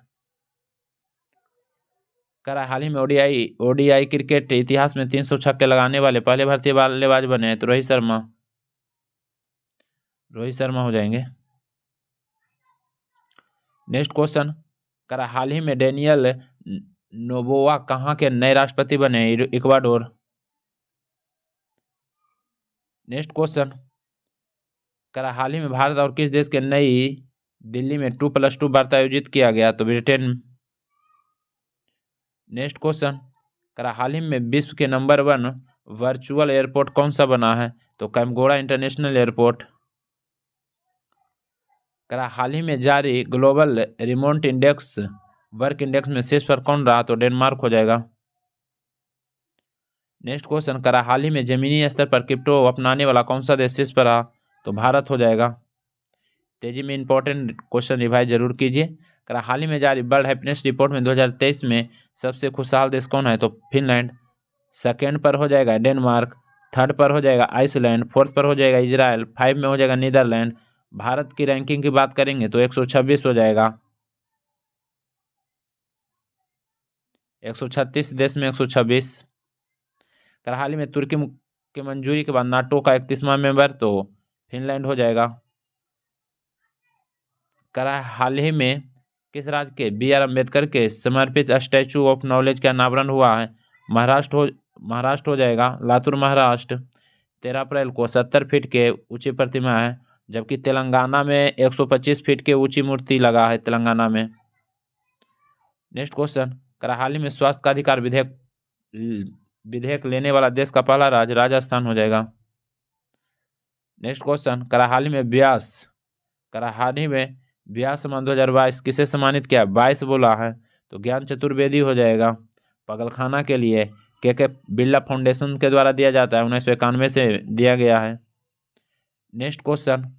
हाल ही में ओडीआई क्रिकेट इतिहास में 300 छक्के लगाने वाले पहले भारतीय बल्लेबाज बने हैं? तो रोहित शर्मा हो जाएंगे। नेक्स्ट क्वेश्चन, हाल ही में डेनियल नोबोआ कहां के नए राष्ट्रपति बने? इक्वाडोर। नेक्स्ट क्वेश्चन, हाल ही में भारत और किस देश के नई दिल्ली में 2+2 वार्ता आयोजित किया गया? तो ब्रिटेन। नेक्स्ट क्वेश्चन, हाल ही में विश्व के नंबर 1 वर्चुअल एयरपोर्ट कौन सा बना है? तो कैमगोड़ा इंटरनेशनल एयरपोर्ट। हाल ही में जारी global remote index work index में शीर्ष पर कौन रहा? तो डेनमार्क हो जाएगा। नेक्स्ट क्वेश्चन, हाल ही में जमीनी स्तर पर क्रिप्टो अपनाने वाला कौन सा देश शीर्ष पर रहा? तो भारत हो जाएगा। तेजी में इंपॉर्टेंट क्वेश्चन रिवाइज जरूर कीजिए। हाल ही में जारी वर्ल्ड हैप्पीनेस रिपोर्ट में 2023 में सबसे खुशहाल देश कौन है? तो फिनलैंड। सेकेंड पर हो जाएगा डेनमार्क, थर्ड पर हो जाएगा आइसलैंड, फोर्थ पर हो जाएगा इजराइल, 5 में हो जाएगा नीदरलैंड। भारत की रैंकिंग की बात करेंगे तो 126 हो जाएगा। 136 देश में 126। हाल ही में तुर्की की मंजूरी के बाद नाटो का 31वां मेंबर तो फिनलैंड हो जाएगा। हाल ही में किस राज्य के BR अम्बेडकर के समर्पित स्टैचू ऑफ नॉलेज का अनावरण हुआ है? महाराष्ट्र हो जाएगा, लातूर महाराष्ट्र। 13 अप्रैल को 70 फीट के ऊंची प्रतिमा है, जबकि तेलंगाना में 125 फीट के ऊंची मूर्ति लगा है तेलंगाना में। नेक्स्ट क्वेश्चन, हाल ही में स्वास्थ्य का अधिकार विधेयक लेने वाला देश का पहला राज्य राजस्थान हो जाएगा। नेक्स्ट क्वेश्चन, हाल ही में व्यास सम्मान 2022 किसे सम्मानित किया? 22 बोला है तो ज्ञान चतुर्वेदी हो जाएगा। पागलखाना के लिए के बिरला फाउंडेशन के द्वारा दिया जाता है, 1991 से दिया गया है। नेक्स्ट क्वेश्चन,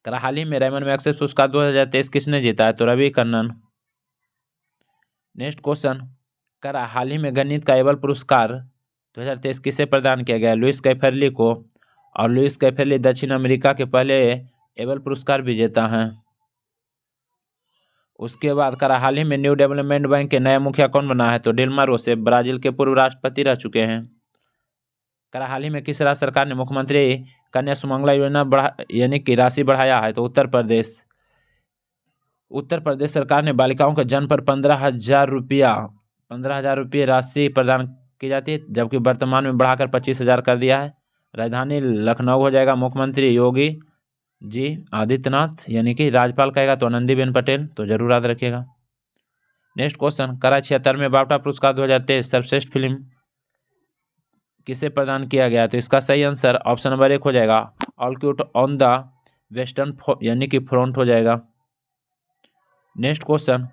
हाल ही में रेमन मैग्सेसे पुरस्कार 2023 किसने जीता है? तो रवि कन्नन। नेक्स्ट क्वेश्चन, हाल ही में गणित का एबल पुरस्कार 2023 किसे प्रदान किया गया? लुइस कैफेरली को। और लुइस कैफेरली दक्षिण अमेरिका के पहले एबल पुरस्कार विजेता हैं। उसके बाद हाल ही में न्यू डेवलपमेंट बैंक के नया मुखिया कौन बना है? तो डिल्मा रोसेफ, ब्राजील के पूर्व राष्ट्रपति रह चुके हैं। हाल ही में किस राज्य सरकार ने मुख्यमंत्री कन्या सुमंगला योजना यानी कि राशि बढ़ाया है? तो उत्तर प्रदेश सरकार ने बालिकाओं के जन्म पर 15,000 रुपये राशि प्रदान की जाती है, जबकि वर्तमान में बढ़ाकर 25,000 कर दिया है। राजधानी लखनऊ हो जाएगा। मुख्यमंत्री योगी जी आदित्यनाथ, यानी कि राज्यपाल कहेगा तो आनंदीबेन पटेल, तो जरूर याद रखिएगा। नेक्स्ट क्वेश्चन, 76वें बाफ्टा पुरस्कार 2023 सर्वश्रेष्ठ फिल्म किसे प्रदान किया गया? तो इसका सही आंसर ऑप्शन नंबर 1 हो जाएगा, ऑलक्यूट ऑन द वेस्टर्न यानी कि फ्रंट हो जाएगा। नेक्स्ट क्वेश्चन,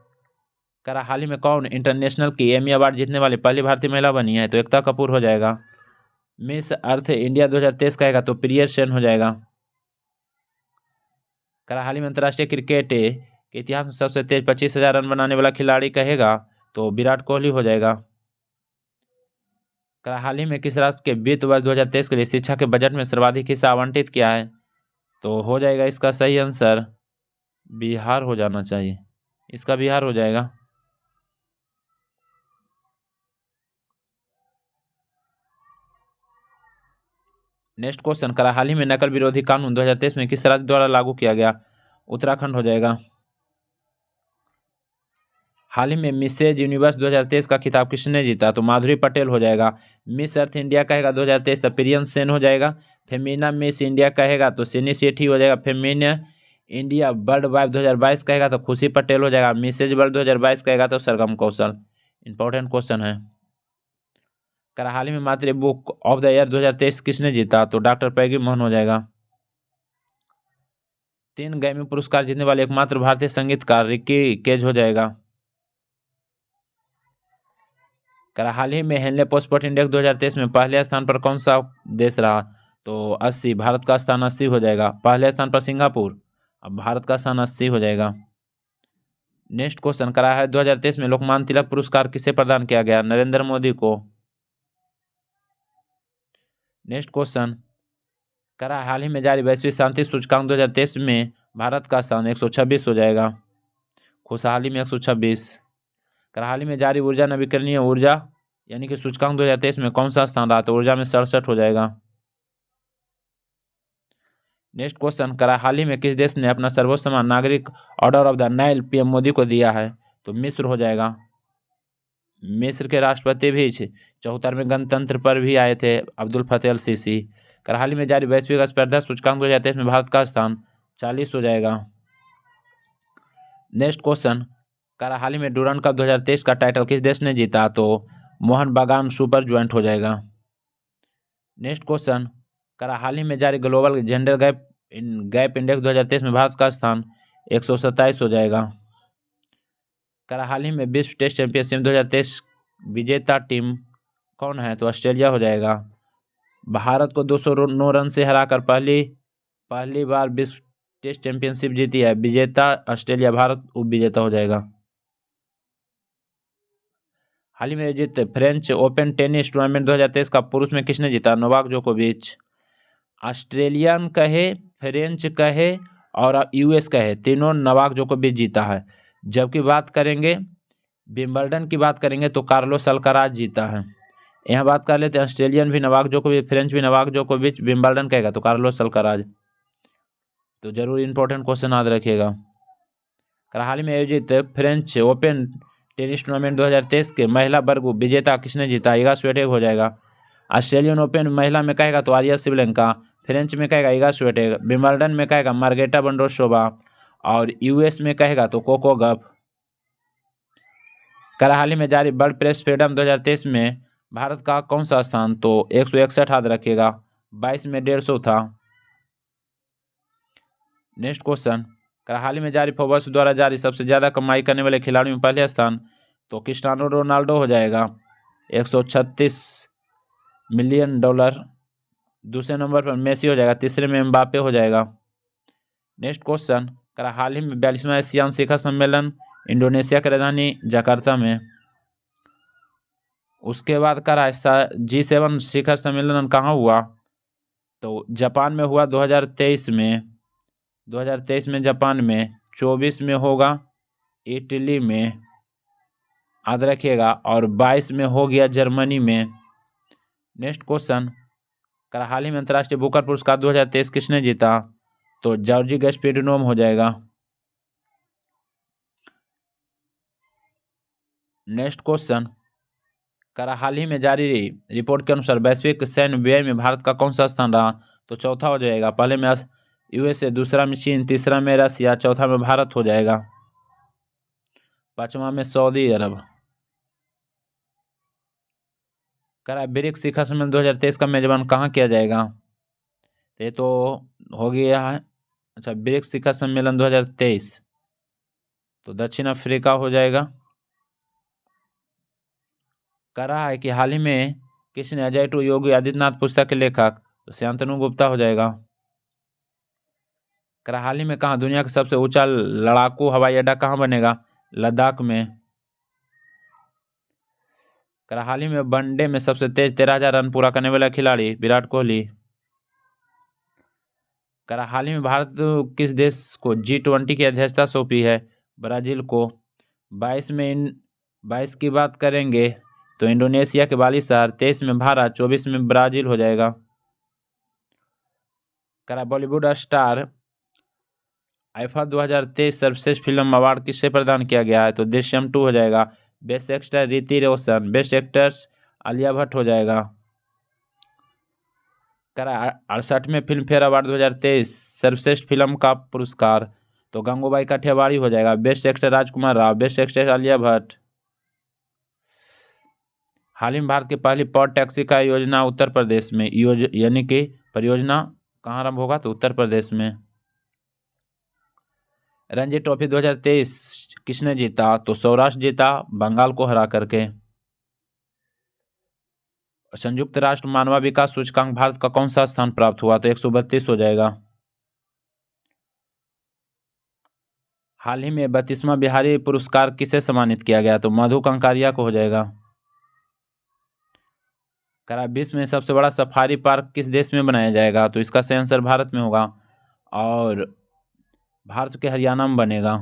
करा हाल ही में कौन इंटरनेशनल की एमी अवार्ड जीतने वाली पहली भारतीय महिला बनी है? तो एकता कपूर हो जाएगा। मिस अर्थ इंडिया 2023 कहेगा तो प्रिया सेन हो जाएगा। करा हाल ही में अंतर्राष्ट्रीय क्रिकेट के इतिहास में सबसे तेज 25,000 रन बनाने वाला खिलाड़ी कहेगा तो विराट कोहली हो जाएगा। करा हाल ही में किस राष्ट्र के वित्त वर्ष 2023 के लिए शिक्षा के बजट में सर्वाधिक हिस्सा आवंटित किया है? तो हो जाएगा इसका सही आंसर बिहार हो जाना चाहिए, इसका बिहार हो जाएगा। नेक्स्ट क्वेश्चन, करा हाल ही में नकल विरोधी कानून 2023 में किस राज्य द्वारा लागू किया गया? उत्तराखंड हो जाएगा। हाल ही में मिसेज यूनिवर्स 2023 का खिताब किसने जीता? तो माधुरी पटेल हो जाएगा। मिस अर्थ इंडिया कहेगा 2023 तो प्रियन सेन हो जाएगा। फेमिना मिस इंडिया कहेगा तो सिनी सेठी हो जाएगा। फेमिना इंडिया वर्ल्ड वाइड 2022 कहेगा तो खुशी पटेल हो जाएगा। मिसेज वर्ल्ड 2022 कहेगा तो सरगम कौशल। इंपॉर्टेंट क्वेश्चन है। करा हाल ही में मातृ बुक ऑफ द ईयर 2023 किसने जीता? तो डॉक्टर पैगी मोहन हो जाएगा। 3 ग्रैमी पुरस्कार जीतने वाले एकमात्र भारतीय संगीतकार रिकी केज हो जाएगा। करा हाल ही में हेनले पोस्टपोर्ट इंडेक्स 2023 में पहले स्थान पर कौन सा देश रहा? तो 80, भारत का स्थान 80 हो जाएगा। पहले स्थान पर सिंगापुर, अब भारत का स्थान 80 हो जाएगा। नेक्स्ट क्वेश्चन, करा है 2023 में लोकमान्य तिलक पुरस्कार किसे प्रदान किया गया? नरेंद्र मोदी को। नेक्स्ट क्वेश्चन, करा हाल ही में जारी वैश्विक शांति सूचकांक 2023 में भारत का स्थान 126 हो जाएगा। खुशहाली में 126। करा हाल ही में जारी ऊर्जा नवीकरणीय ऊर्जा यानी कि सूचकांक 2023 में कौन सा स्थान रहा? तो ऊर्जा में 67 हो जाएगा। नेक्स्ट क्वेश्चन, करा हाल ही में किस देश ने अपना सर्वोच्च सम्मान नागरिक order of the Nile PM Modi को दिया है? तो मिस्र हो जाएगा। मिस्र के राष्ट्रपति भी 74वें गणतंत्र पर भी आए थे, अब्दुल फतेह अल सीसी। करा हाल ही में जारी वैश्विक स्पर्धा सूचकांक 2023 में भारत का स्थान 40 हो जाएगा। नेक्स्ट क्वेश्चन, करा हाल ही में डूरांड कप 2023 का टाइटल किस देश ने जीता? तो मोहन बागान सुपर ज्वाइंट हो जाएगा। नेक्स्ट क्वेश्चन, करा हाल ही में जारी ग्लोबल जेंडर गैप इंडेक्स 2023 में भारत का स्थान 127 हो जाएगा। करा हाल ही में विश्व टेस्ट चैंपियनशिप 2023 विजेता टीम कौन है? तो ऑस्ट्रेलिया हो जाएगा। भारत को 209 रन से हराकर पहली बार विश्व टेस्ट चैंपियनशिप जीती है। विजेता ऑस्ट्रेलिया, भारत उप विजेता हो जाएगा। हाल ही में आयोजित फ्रेंच ओपन टेनिस टूर्नामेंट 2023 का पुरुष में किसने जीता? नोवाक जोकोविच। ऑस्ट्रेलियन कहे, फ्रेंच कहे और यूएस कहे, तीनों नोवाक जोकोविच जीता है। जबकि बात करेंगे विंबलडन की बात करेंगे तो कार्लोस अल्काराज जीता है। यहाँ बात कर लेते हैं ऑस्ट्रेलियन भी नोवाक जोकोविच, फ्रेंच भी नोवाक जोकोविच, विंबलडन कहेगा तो कार्लोस अल्काराज। तो जरूर इंपॉर्टेंट क्वेश्चन याद रखिएगा। हाल ही में आयोजित फ्रेंच ओपन टेनिस टूर्नामेंट 2023 के महिला वर्ग विजेता किसने जीता? इगा स्वीटेक हो जाएगा। ऑस्ट्रेलियन ओपन महिला में कहेगा तो आर्या सिवलेंका, फ्रेंच में कहेगा इगा स्वीटेक, विंबलडन में कहेगा मार्गेटा वोंड्रोसोवा और यूएस में कहेगा तो कोको गफ। हाल ही में जारी वर्ल्ड प्रेस फ्रीडम 2023 में भारत का कौन सा स्थान? तो 161 याद रखिएगा, 22 में 150 था। नेक्स्ट क्वेश्चन, हाल ही में जारी फोर्ब्स द्वारा जारी सबसे ज्यादा कमाई करने वाले खिलाड़ियों में पहले स्थान तो क्रिस्टियानो रोनाल्डो हो जाएगा, 136 मिलियन डॉलर। दूसरे नंबर पर मेसी हो जाएगा, तीसरे में एम्बापे हो जाएगा। नेक्स्ट क्वेश्चन, हाल ही में 42वां एशियान शिखर सम्मेलन इंडोनेशिया की राजधानी जकार्ता में। उसके बाद G7 शिखर सम्मेलन कहाँ हुआ? तो जापान में हुआ 2023 में। 2023 में जापान में, 24 में होगा इटली में, याद रखिएगा, और 22 में हो गया जर्मनी में। नेक्स्ट क्वेश्चन, हाल ही में अंतर्राष्ट्रीय बुकर पुरस्कार 2023 किसने जीता? तो जॉर्जी गैस्पेरिनोम हो जाएगा। नेक्स्ट क्वेश्चन, हाल ही में जारी रिपोर्ट के अनुसार वैश्विक सैन्य व्यय में भारत का कौन सा स्थान रहा? तो चौथा हो जाएगा। पहले में यूएसए, दूसरा में चीन, तीसरा में रसिया, चौथा में भारत हो जाएगा, पांचवा में सऊदी अरब। करा ब्रिक्स शिखर सम्मेलन 2023 का मेजबान कहाँ किया जाएगा? ये तो हो गया है। अच्छा, ब्रिक्स शिखर सम्मेलन 2023 तो दक्षिण अफ्रीका हो जाएगा। कह रहा है कि हाल ही में किसने अजय टू योगी आदित्यनाथ पुस्तक के लेखक? तो शांतनु गुप्ता हो जाएगा। कह रहा हाल ही में कहाँ दुनिया का सबसे ऊंचा लड़ाकू हवाई अड्डा कहाँ बनेगा? लद्दाख में। कह रहा हाल ही में वनडे में सबसे तेज 13,000 रन पूरा करने वाला खिलाड़ी विराट कोहली। कह रहा हाल ही में भारत किस देश को G20 की अध्यक्षता सौंपी है? ब्राजील को। 22 की बात करेंगे तो इंडोनेशिया के बाली शहर, 23 में भारत, 24 में ब्राजील हो जाएगा। कह रहा बॉलीवुड स्टार आईफा 2023 सर्वश्रेष्ठ फिल्म अवार्ड किससे प्रदान किया गया है? तो दृश्यम 2 हो जाएगा। बेस्ट एक्टर ऋति रोशन, बेस्ट एक्ट्रेस आलिया भट्ट हो जाएगा। कह रहा 68वें फिल्म फेयर अवार्ड 2023 सर्वश्रेष्ठ फिल्म का पुरस्कार तो गंगूबाई काठियावाड़ी हो जाएगा। बेस्ट एक्टर राजकुमार राव, बेस्ट एक्ट्रेस आलिया भट्ट। हाल ही में भारत की पहली पॉड टैक्सी का योजना उत्तर प्रदेश में, यानी कि परियोजना कहाँ आरंभ होगा? तो उत्तर प्रदेश में। रणजी ट्रॉफी 2023 किसने जीता? तो सौराष्ट्र जीता बंगाल को हरा करके। संयुक्त राष्ट्र मानवाधिकार सूचकांक भारत का कौन सा स्थान प्राप्त हुआ? तो 132 हो जाएगा। हाल ही में 32वां बिहारी पुरस्कार किसे सम्मानित किया गया? तो मधु कंकारिया को हो जाएगा। करा विश्व में सबसे बड़ा सफारी पार्क किस देश में बनाया जाएगा? तो इसका सही आंसर भारत में होगा और भारत के हरियाणा में बनेगा।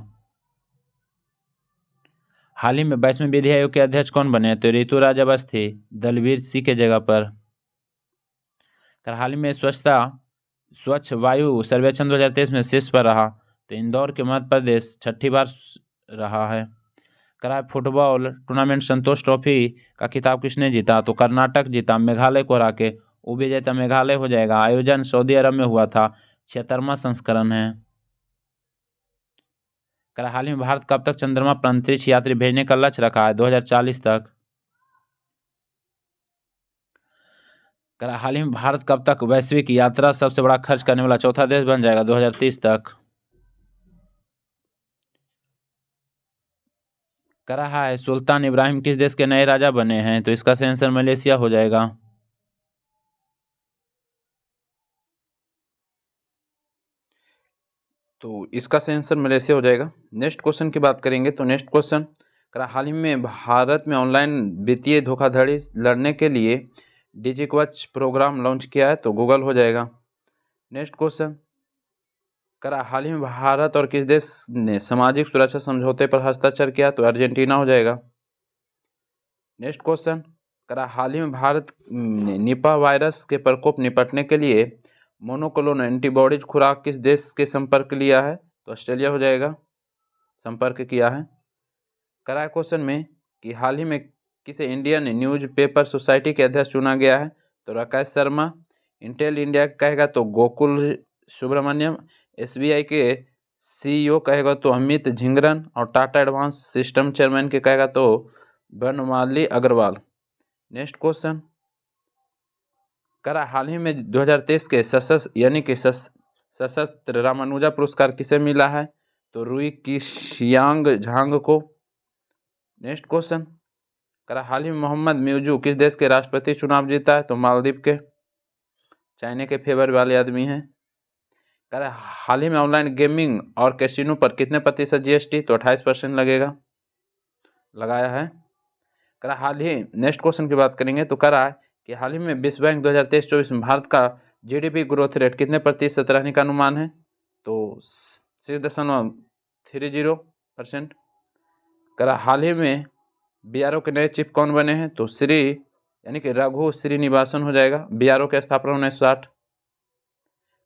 हाल ही में 22वें विधि आयोग के अध्यक्ष कौन बने? तो ऋतुराज अवस्थी दलवीर सिंह के जगह पर। हाल ही में स्वच्छ वायु सर्वेक्षण 2023 में शीर्ष पर रहा तो इंदौर के मध्य प्रदेश छठी बार रहा है। करा फुटबॉल टूर्नामेंट संतोष ट्रॉफी का खिताब किसने जीता? तो कर्नाटक जीता मेघालय को हरा के। उपविजेता मेघालय हो जाएगा। आयोजन सऊदी अरब में हुआ था, 76वां संस्करण है। करा हाल ही में भारत कब तक चंद्रमा पर अंतरिक्ष यात्री भेजने का लक्ष्य रखा है? 2040 तक। करा हाल ही में भारत कब तक वैश्विक यात्रा सबसे बड़ा खर्च करने वाला चौथा देश बन जाएगा? 2030 तक। कह रहा है सुल्तान इब्राहिम किस देश के नए राजा बने हैं? तो इसका सही आंसर मलेशिया हो जाएगा। तो इसका सही आंसर मलेशिया हो जाएगा। नेक्स्ट क्वेश्चन की बात करेंगे तो नेक्स्ट क्वेश्चन कह रहा हाल ही में भारत में ऑनलाइन वित्तीय धोखाधड़ी लड़ने के लिए डिजिकवच प्रोग्राम लॉन्च किया है तो गूगल हो जाएगा। नेक्स्ट क्वेश्चन कह रहा हाल ही में भारत और किस देश ने सामाजिक सुरक्षा समझौते पर हस्ताक्षर किया? तो अर्जेंटीना हो जाएगा। नेक्स्ट क्वेश्चन कह रहा हाल ही में भारत ने निपा वायरस के प्रकोप निपटने के लिए मोनोक्लोनल एंटीबॉडीज खुराक किस देश के संपर्क लिया है? तो ऑस्ट्रेलिया हो जाएगा, संपर्क किया है। कह रहा है क्वेश्चन में कि हाल ही में किसे इंडियन न्यूज़पेपर सोसाइटी के अध्यक्ष चुना गया है? तो राकेश शर्मा। इंटेल इंडिया कहेगा तो गोकुल सुब्रमण्यम। SBI के CEO कहेगा तो अमित झिंगरन और टाटा एडवांस सिस्टम चेयरमैन के कहेगा तो बनमाली अग्रवाल। नेक्स्ट क्वेश्चन करा हाल ही में 2023 के सशस्त्र रामानुजा पुरस्कार किसे मिला है? तो रुई किशियांग झांग को। नेक्स्ट क्वेश्चन करा हाल ही में मोहम्मद म्यूजू किस देश के राष्ट्रपति चुनाव जीता है? तो मालदीव के। चाइना के फेवर वाले आदमी हैं। कह रहा हाल ही में ऑनलाइन गेमिंग और कैसीनो पर कितने प्रतिशत GST? तो 28% लगेगा, लगाया है। कह रहा हाल ही नेक्स्ट क्वेश्चन की बात करेंगे तो कह रहा है कि हाल ही में विश्व बैंक 2023-24 में भारत का GDP ग्रोथ रेट कितने प्रतिशत रहने का अनुमान है? तो 6.30%। कह रहा हाल ही में BRO के नए चीफ कौन बने हैं? तो श्री यानी कि रघु श्रीनिवासन हो जाएगा। BRO की स्थापना 1960।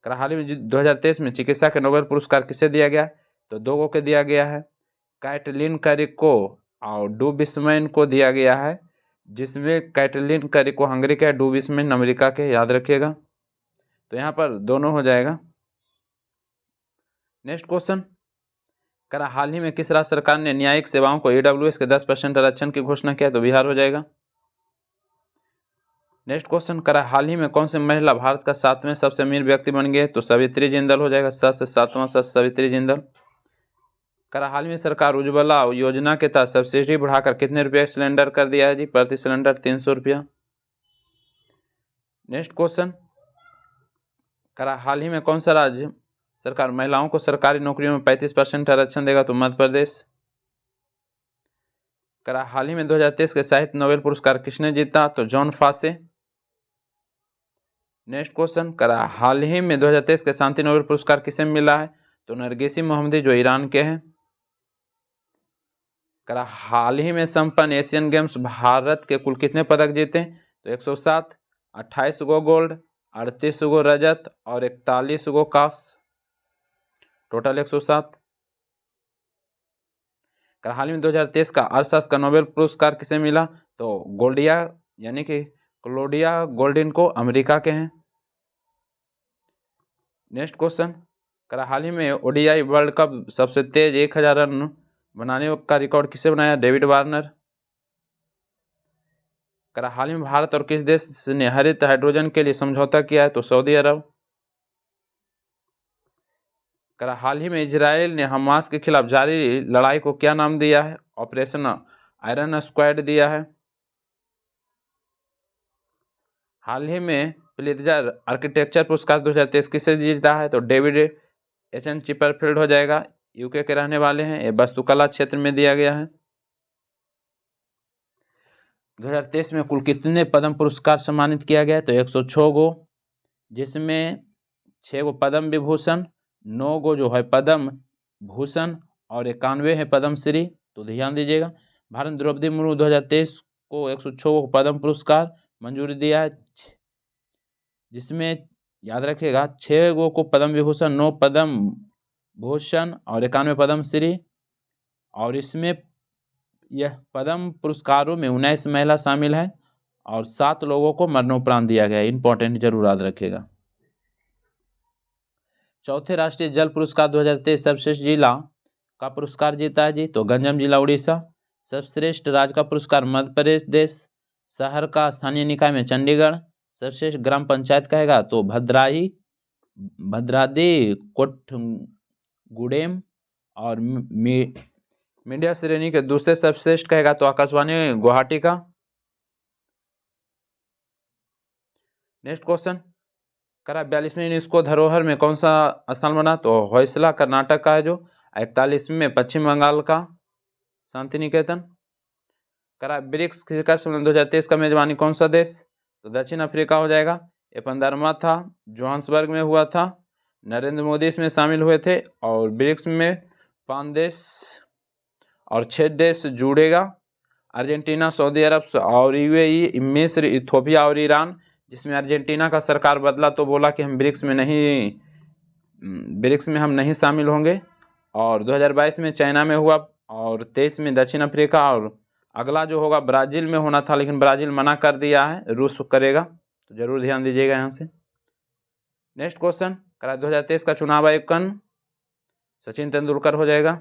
कह रहा हाल ही में 2023 में चिकित्सा के नोबेल पुरस्कार किसे दिया गया? तो दो को दिया गया है, कैटलिन करिको और डू बिस्मैन को दिया गया है, जिसमें कैटलिन करिको हंगरी के, डू बिस्मैन अमेरिका के, याद रखिएगा। तो यहाँ पर दोनों हो जाएगा। नेक्स्ट क्वेश्चन कह रहा हाल ही में किस राज्य सरकार ने न्यायिक सेवाओं को AWS के 10% आरक्षण की घोषणा किया? तो बिहार हो जाएगा। नेक्स्ट क्वेश्चन करा, हाल ही में कौन सी महिला भारत का 7वें सबसे अमीर व्यक्ति बन गए? तो सावित्री जिंदल हो जाएगा। से 7वां सावित्री जिंदल। करा, हाल में सरकार उज्ज्वला योजना के तहत सब्सिडी बढ़ाकर कितने रुपये सिलेंडर कर दिया है जी? प्रति सिलेंडर 300 रुपया। नेक्स्ट क्वेश्चन करा, हाल ही में कौन सा राज्य सरकार महिलाओं को सरकारी नौकरियों में 35% आरक्षण देगा? तो मध्य प्रदेश। करा, हाल ही में 2023 के साहित्य नोबेल पुरस्कार किसने जीता? तो जॉन फासे। नेक्स्ट क्वेश्चन करा, हाल ही में 2023 के शांति नोबेल पुरस्कार किसे मिला है? तो नरगिसी मोहम्मदी जो ईरान के हैं। करा, हाल ही में संपन्न एशियन गेम्स भारत के कुल कितने पदक जीते? तो 107, 28 गो गोल्ड, 38 गो रजत और 41 गो कांस्य, टोटल 107। हाल ही में 2023 का अर्थशास्त्र का नोबेल पुरस्कार किसे मिला? तो गोल्डिया यानी कि क्लोडिया गोल्डिन को अमेरिका के हैं। नेक्स्ट क्वेश्चन करा, हाल ही में ओडीआई वर्ल्ड कप सबसे तेज 1000 रन बनाने का रिकॉर्ड किसे बनाया? David Warner. करा, हाल ही में भारत और किस देश ने हरित हाइड्रोजन के लिए समझौता किया है? तो सऊदी अरब। करा, हाल ही में इजराइल ने हमास के खिलाफ जारी लड़ाई को क्या नाम दिया है? ऑपरेशन आयरन स्क्वाड दिया है। हाल ही में प्लित्जर आर्किटेक्चर पुरस्कार 2023 किसे जीता है? तो डेविड एचन चिपरफील्ड हो जाएगा, यूके के रहने वाले हैं। ये वास्तुकला क्षेत्र में दिया गया है। 2023 में कुल कितने पद्म पुरस्कार सम्मानित किया गया है? तो 106 गो, जिसमें 6 गो पद्म विभूषण, 9 गो जो है पद्म भूषण और 91 है पद्मश्री। तो ध्यान दीजिएगा, भारत द्रौपदी मुर्मू 2023 को 106 गो पद्म पुरस्कार मंजूरी दिया है, जिसमें याद रखिएगा 6 गो को पद्म विभूषण, 9 पद्म भूषण और 91 पद्मश्री। और इसमें यह पद्म पुरस्कारों में 19 महिला शामिल है और 7 लोगों को मरणोपरांत दिया गया है। इंपॉर्टेंट जरूर याद रखिएगा। चौथे राष्ट्रीय जल पुरस्कार 2023 सर्वश्रेष्ठ जिला का पुरस्कार जीता है जी? तो गंजम जिला उड़ीसा। सर्वश्रेष्ठ राज्य का पुरस्कार मध्य प्रदेश। शहर का स्थानीय निकाय में चंडीगढ़। सर्वश्रेष्ठ ग्राम पंचायत कहेगा तो भद्रादी कोठगुडेम। और मीडिया श्रेणी के दूसरे सर्वश्रेष्ठ कहेगा तो आकाशवाणी गुवाहाटी का। नेक्स्ट क्वेश्चन करा, 42वें यूनेस्को धरोहर में कौन सा स्थान बना? तो होयसला कर्नाटक का है जो। 41वें में पश्चिम बंगाल का शांति निकेतन। करा, ब्रिक्स शिखर सम्मेलन 2023 का मेजबानी कौन सा देश? तो दक्षिण अफ्रीका हो जाएगा। ये 15वां था, जोहान्सबर्ग में हुआ था। नरेंद्र मोदी इसमें शामिल हुए थे और ब्रिक्स में 5 देश और 6 देश जुड़ेगा, अर्जेंटीना, सऊदी अरब और यूएई, मिस्र, इथोपिया और ईरान। जिसमें अर्जेंटीना का सरकार बदला तो बोला कि हम ब्रिक्स में हम नहीं शामिल होंगे। और 2022 में चाइना में हुआ और 23 में दक्षिण अफ्रीका, और अगला जो होगा ब्राज़ील में होना था, लेकिन ब्राज़ील मना कर दिया है, रूस करेगा। तो जरूर ध्यान दीजिएगा यहाँ से। नेक्स्ट क्वेश्चन करा, 2023 का चुनाव आयुक्त सचिन तेंदुलकर हो जाएगा।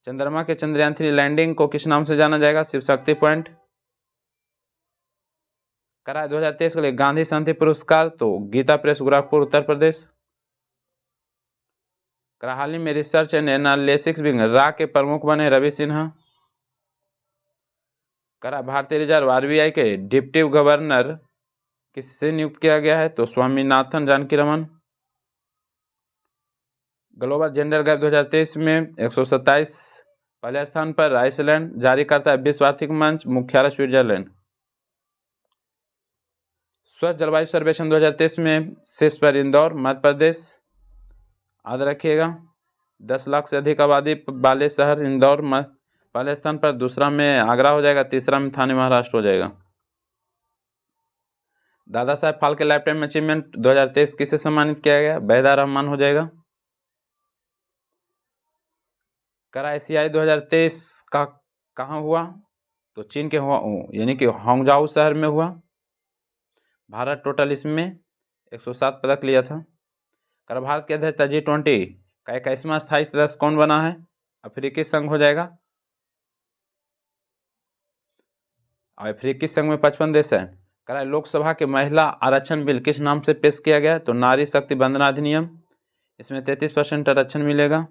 चंद्रमा के चंद्रयान 3 लैंडिंग को किस नाम से जाना जाएगा? शिव शक्ति पॉइंट। करा, 2023 के लिए गांधी शांति पुरस्कार तो गीता प्रेस गोरखपुर उत्तर प्रदेश। करा, हाल ही में रिसर्च एंड एनालिसिस विंग रा के प्रमुख बने रवि सिन्हा। करा, भारतीय रिजर्व आरबीआई के डिप्टी गवर्नर किससे नियुक्त किया गया है? तो Swaminathan Janakiraman. Global gender gap 2023 में 127 पहले स्थान पर आइसलैंड जारी करता है। विश्व आर्थिक मंच मुख्यालय स्विट्जरलैंड। स्वच्छ जलवायु सर्वेक्षण 2023 में शीर्ष पर इंदौर मध्य प्रदेश। याद रखिएगा, 10 लाख से अधिक आबादी वाले शहर इंदौर पहले स्थान पर, दूसरा में आगरा हो जाएगा, तीसरा में थाने महाराष्ट्र हो जाएगा। Dada Saheb Phalke life time achievement 2023 किसे सम्मानित किया गया? बेहदा रहमान हो जाएगा। करा, एशियाई 2023 का कहाँ हुआ? तो चीन के यानी कि हांगझाऊ शहर में हुआ। भारत टोटल इसमें 107 पदक लिया था। कर भारत की अध्यक्षता G20 का 21वां स्थायी सदस्य कौन बना है? अफ्रीकी संघ हो जाएगा। और अफ्रीकी संघ में 55 देश है। कह रहा है लोकसभा के महिला आरक्षण बिल किस नाम से पेश किया गया? तो नारी शक्ति वंदन अधिनियम। इसमें 33% आरक्षण मिलेगा।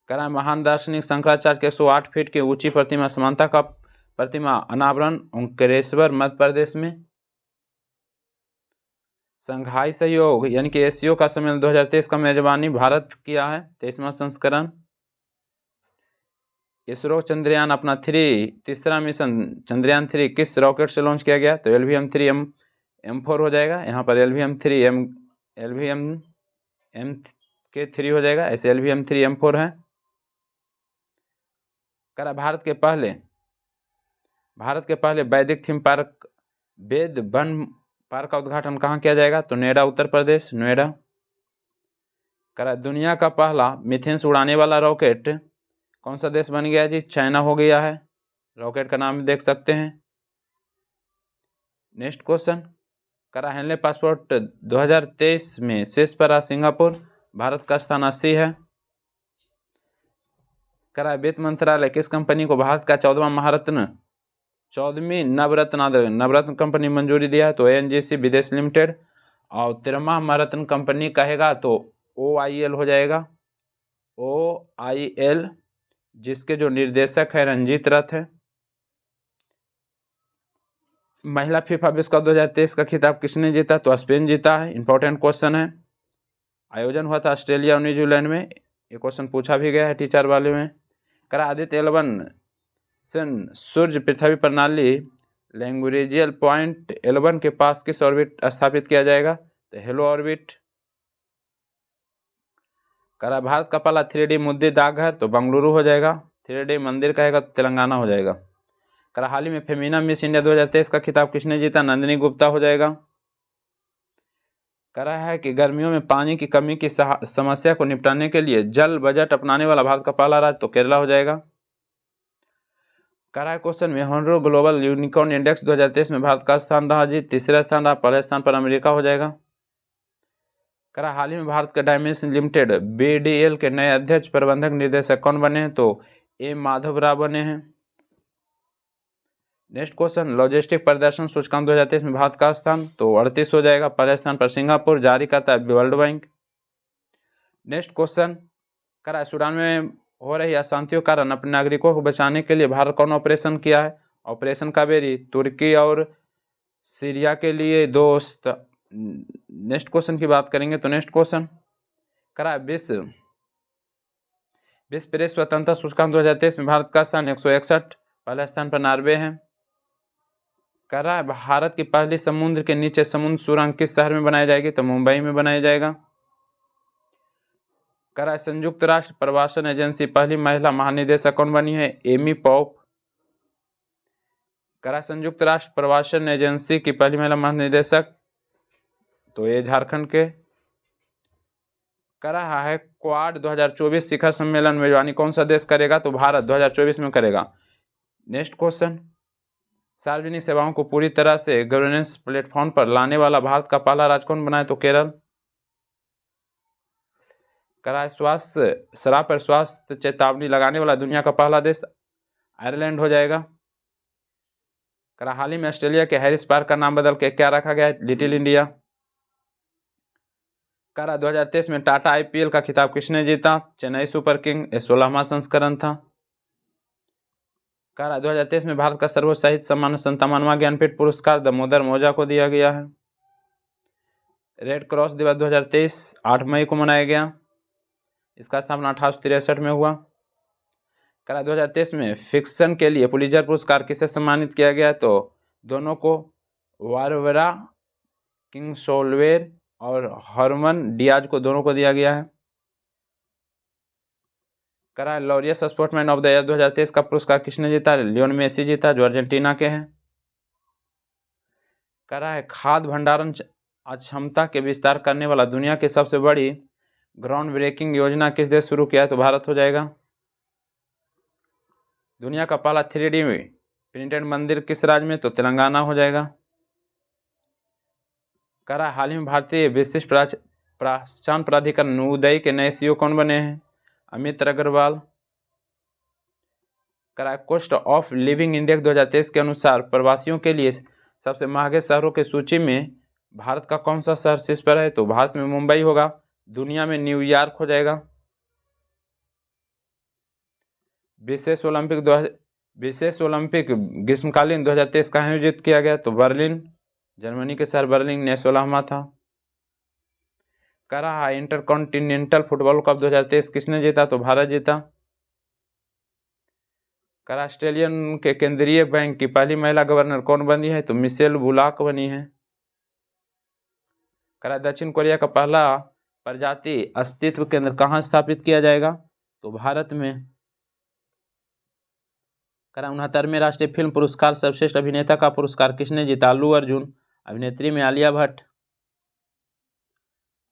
कह रहा है महान दार्शनिक शंकराचार्य के 108 फीट की ऊंची प्रतिमा समानता का प्रतिमा अनावरण ओंकारेश्वर मध्य प्रदेश में। संघाई सहयोग यानी कि एससीओ का सम्मेलन 2023 का मेजबानी भारत किया है, 23वां संस्करण। इसरो चंद्रयान अपना तीसरा मिशन चंद्रयान 3 किस रॉकेट से लॉन्च किया गया? तो LVM-3 M4 हो जाएगा। यहाँ पर LVM-3 हो जाएगा, ऐसे LVM-3 M4 है। करा भारत के पहले वैदिक थीम पार्क वेद वन पार्क का उद्घाटन कहाँ किया जाएगा? तो नोएडा उत्तर प्रदेश, नोएडा। करा दुनिया का पहला मीथेन से उड़ाने वाला रॉकेट कौन सा देश बन गया जी? चाइना हो गया है। रॉकेट का नाम देख सकते हैं। नेक्स्ट क्वेश्चन, करा हेनले पासपोर्ट 2023 में शीर्ष पर रहा सिंगापुर, भारत का स्थान 80 है। करा वित्त मंत्रालय किस कंपनी को भारत का 14वीं नवरत्न कंपनी मंजूरी दिया है? तो ANGC विदेश लिमिटेड। और 13वां महारत्न कंपनी कहेगा तो OIL हो जाएगा, OIL, जिसके जो निर्देशक है रंजीत रथ है। महिला फीफा विश्व कप 2023 का खिताब किसने जीता? तो स्पेन जीता है। इंपॉर्टेंट क्वेश्चन है। आयोजन हुआ था ऑस्ट्रेलिया और न्यूजीलैंड में। ये क्वेश्चन पूछा भी गया है टीचर वाले में। करा आदित्य 11 सूर्य पृथ्वी प्रणाली लैग्रेंजियन पॉइंट 11 के पास किस ऑर्बिट स्थापित किया जाएगा? तो हेलो ऑर्बिट। करा भारत का पहला 3D मुद्दे डाकघर तो बेंगलुरु हो जाएगा। 3D मंदिर कहेगा तो तेलंगाना हो जाएगा। करा हाल ही में फेमिना मिस इंडिया 2023 का खिताब किसने जीता? नंदिनी गुप्ता हो जाएगा। करा है कि गर्मियों में पानी की कमी की समस्या को निपटाने के लिए जल बजट अपनाने वाला भारत का पहला राज्य तो केरला हो जाएगा। करा है क्वेश्चन में होनरो ग्लोबल यूनिकॉर्न इंडेक्स 2023 में भारत का स्थान रहा जी? तीसरा स्थान रहा। पहले स्थान पर अमेरिका हो जाएगा। करा हाल ही में भारत का डायमेंशन लिमिटेड BDL के नए अध्यक्ष प्रबंधक निर्देशक कौन बने हैं? तो A माधव राव बने हैं। नेक्स्ट क्वेश्चन, लॉजिस्टिक प्रदर्शन सूचकांक 2023 में भारत का स्थान तो 38 हो जाएगा। पहले स्थान पर सिंगापुर, जारी करता है वर्ल्ड बैंक। नेक्स्ट क्वेश्चन, करा सूडान में हो रही अशांतियों के कारण अपने नागरिकों को बचाने के लिए भारत कौन ऑपरेशन किया है? ऑपरेशन कावेरी। तुर्की और सीरिया के लिए दोस्त। नेक्स्ट क्वेश्चन की बात करेंगे तो नेक्स्ट क्वेश्चन, करा विश्व प्रेस स्वतंत्रता सूचकांक 2023 में भारत का स्थान 161, पहले स्थान पर नॉर्वे है। करा है भारत की पहली समुद्र के नीचे समुद्र सुरंग किस शहर में बनाई जाएगी? तो मुंबई में बनाया जाएगा। करा है संयुक्त राष्ट्र प्रवासन एजेंसी पहली महिला महानिदेशक कौन बनी है? Amy Pope. करा संयुक्त राष्ट्र प्रवासन एजेंसी की पहली महिला महानिदेशक तो ये झारखंड के। कर रहा है क्वाड 2024 शिखर सम्मेलन में मेजबानी कौन सा देश करेगा? तो भारत 2024 में करेगा। नेक्स्ट क्वेश्चन, सार्वजनिक सेवाओं को पूरी तरह से गवर्नेंस प्लेटफॉर्म पर लाने वाला भारत का पहला राज्य कौन बना है? तो केरल। करा शराब पर स्वास्थ्य चेतावनी लगाने वाला दुनिया का पहला देश आयरलैंड हो जाएगा। करा हाल ही में ऑस्ट्रेलिया के हैरिस पार्क का नाम बदल के क्या रखा गया है? Little India. करा 2023 में टाटा IPL का खिताब किसने जीता? चेन्नई सुपर किंग, 16वां संस्करण था। करा 2023 में भारत का सर्वोच्च साहित्य सम्मान 57वां ज्ञानपीठ पुरस्कार दामोदर मोजा को दिया गया है। रेड क्रॉस दिवस 2023 8 मई को मनाया गया। इसका स्थापना 1863 में हुआ। करा 2023 में फिक्शन के लिए पुलित्जर पुरस्कार किसे सम्मानित किया गया? तो दोनों को, बारबरा किंग्सोलवेर और हरमन डियाज को, दोनों को दिया गया है। करा Laureus sportsman of the year 2023 का पुरस्कार किसने जीता? लियोन मेसी जीता, जो अर्जेंटीना के हैं। करा है खाद्य भंडारण अक्षमता के विस्तार करने वाला दुनिया की सबसे बड़ी ग्राउंड ब्रेकिंग योजना किस देश शुरू किया है? तो भारत हो जाएगा। दुनिया का पहला 3D प्रिंटेड मंदिर किस राज्य में? तो तेलंगाना हो जाएगा। करा हाल ही में भारतीय विशिष्ट पहचान प्राधिकरण उदय के नए CEO कौन बने हैं? अमित अग्रवाल। करा कॉस्ट ऑफ लिविंग इंडेक्स 2023 के अनुसार प्रवासियों के लिए सबसे महंगे शहरों की सूची में भारत का कौन सा शहर शीर्ष पर है? तो भारत में मुंबई होगा, दुनिया में न्यूयॉर्क हो जाएगा। विशेष ओलंपिक ग्रीष्मकालीन 2023 कहाँ आयोजित किया गया? तो बर्लिन, जर्मनी के शहर बर्लिन ने 16वां था। कह रहा है इंटरकॉन्टिनेंटल फुटबॉल कप 2023 किसने जीता? तो भारत जीता। कह रहा ऑस्ट्रेलियन के केंद्रीय बैंक की पहली महिला गवर्नर कौन बनी है? तो मिशेल बुलाक बनी है। कह रहा दक्षिण कोरिया का पहला प्रजाति अस्तित्व केंद्र कहाँ स्थापित किया जाएगा? तो भारत में। कह रहा 69वें राष्ट्रीय फिल्म पुरस्कार सर्वश्रेष्ठ अभिनेता का पुरस्कार किसने जीता? अल्लू अर्जुन। अभिनेत्री में आलिया भट्ट।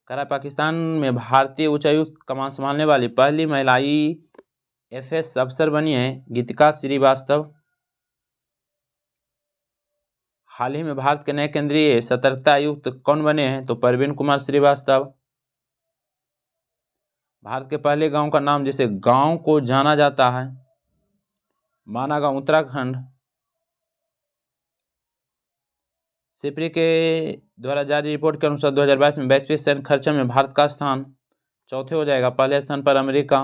कह रहा पाकिस्तान में भारतीय उच्चायुक्त कमान संभालने वाली पहली महिला IAS अफसर बनी है गीतिका श्रीवास्तव। हाल ही में भारत के नए केंद्रीय सतर्कता आयुक्त कौन बने हैं? तो परवीन कुमार श्रीवास्तव। भारत के पहले गांव का नाम जिसे गांव को जाना जाता है, माना गांव, उत्तराखंड। सिप्री के द्वारा जारी रिपोर्ट के अनुसार 2022 में वैश्विक सैन्य खर्चे में भारत का स्थान चौथे हो जाएगा, पहले स्थान पर अमेरिका।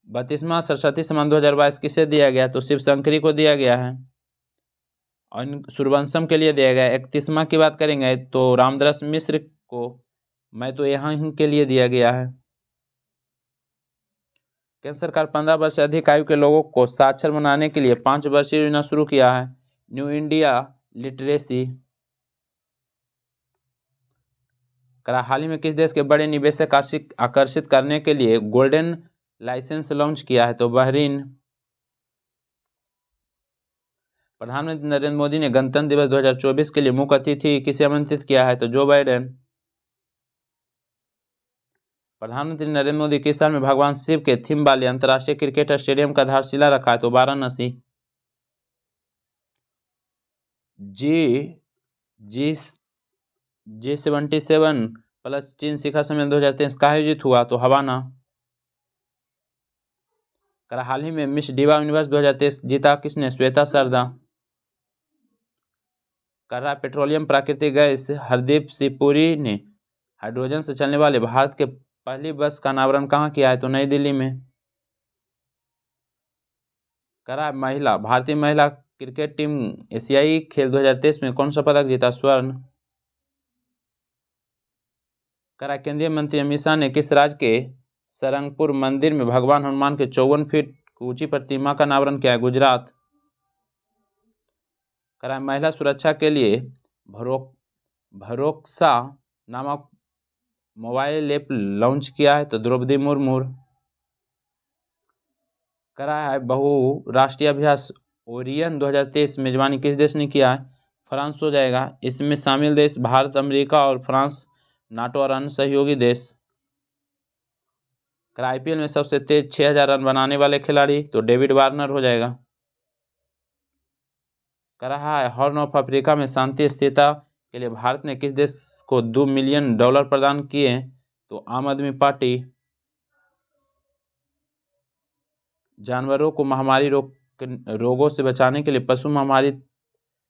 32वां सरस्वती सम्मान 2022 किसे दिया गया? तो शिव शंकरी को दिया गया है और सूर्यवंशम के लिए दिया गया है। 31वां की बात करेंगे तो रामदास मिश्र को मैं तो यहाँ ही के लिए दिया गया है। केंद्र सरकार 15 वर्ष से अधिक आयु के लोगों को साक्षर बनाने के लिए 5 वर्षीय योजना शुरू किया है, न्यू इंडिया लिटरेसी। हाल ही में किस देश के बड़े निवेशक आकर्षित करने के लिए गोल्डन लाइसेंस लॉन्च किया है? तो बहरीन। प्रधानमंत्री नरेंद्र मोदी ने गणतंत्र दिवस 2024 के लिए मुख्य अतिथि किसे आमंत्रित किया है? तो जो बाइडेन। प्रधानमंत्री नरेंद्र मोदी किस साल में भगवान शिव के थीम वाले अंतर्राष्ट्रीय क्रिकेट स्टेडियम का आधारशिला रखा है? तो वाराणसी। G77 प्लस चीन शिखर सम्मेलन 2023 का आयोजित हुआ? तो हवाना। हाल ही में मिस डिवा यूनिवर्स 2023 जीता किसने? श्वेता सरदा। पेट्रोलियम प्राकृतिक गैस हरदीप सिंह पुरी ने हाइड्रोजन से चलने वाले भारत के पहली बस का अनावरण कहाँ किया है? तो नई दिल्ली में। भारतीय महिला क्रिकेट टीम एशियाई खेल 2023 में कौन सा पदक जीता? स्वर्ण। केंद्रीय मंत्री अमित शाह ने किस राज्य के सरंगपुर मंदिर में भगवान हनुमान के 54 फीट ऊंची प्रतिमा का अनावरण किया है? गुजरात। महिला सुरक्षा के लिए भरोक्सा नामक मोबाइल ऐप लॉन्च किया है? तो द्रौपदी मुर्मू। बहुराष्ट्रीय अभ्यास ओरियन 2023 मेजबानी किस देश ने किया है? फ्रांस हो जाएगा। इसमें शामिल देश भारत, अमेरिका और फ्रांस, नाटो और अन्य सहयोगी देश। IPL में सबसे तेज 6000 रन बनाने वाले खिलाड़ी? तो डेविड वार्नर हो जाएगा। हॉर्न ऑफ अफ्रीका में शांति स्थिरता के लिए भारत ने किस देश को $2 मिलियन प्रदान किए? तो आम आदमी पार्टी। जानवरों को महामारी रोगों से बचाने के लिए पशु महामारी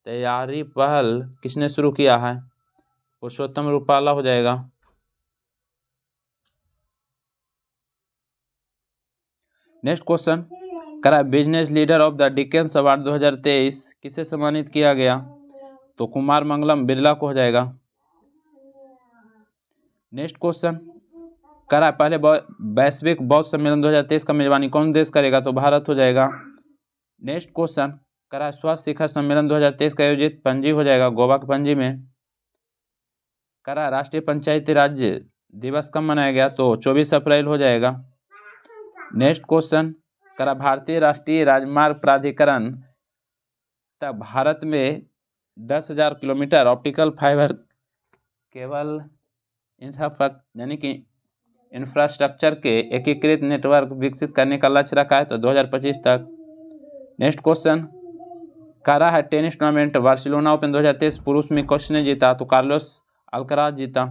तैयारी पहल किसने शुरू किया है? पुरुषोत्तम रूपाला हो जाएगा। Next question. Business leader of the Dickens award 2023 किसे सम्मानित किया गया? तो कुमार मंगलम बिरला को हो जाएगा। Next question. पहले वैश्विक बौद्ध सम्मेलन 2023 का मेजबानी कौन देश करेगा? तो भारत हो जाएगा। Next question. स्वास्थ्य शिखर सम्मेलन 2023 का आयोजित पणजी हो जाएगा, गोवा के पणजी में। राष्ट्रीय पंचायती राज दिवस कब मनाया गया? तो 24 अप्रैल हो जाएगा। Next question. भारतीय राष्ट्रीय राजमार्ग प्राधिकरण तक भारत में 10,000 किलोमीटर ऑप्टिकल फाइबर केबल यानी कि इंफ्रास्ट्रक्चर के एकीकृत नेटवर्क विकसित करने का लक्ष्य रखा है? तो 2025 तक। Next question. Tennis tournament Barcelona open 2023 पुरुष में किसने जीता? तो कार्लोस अल्कराज जीता।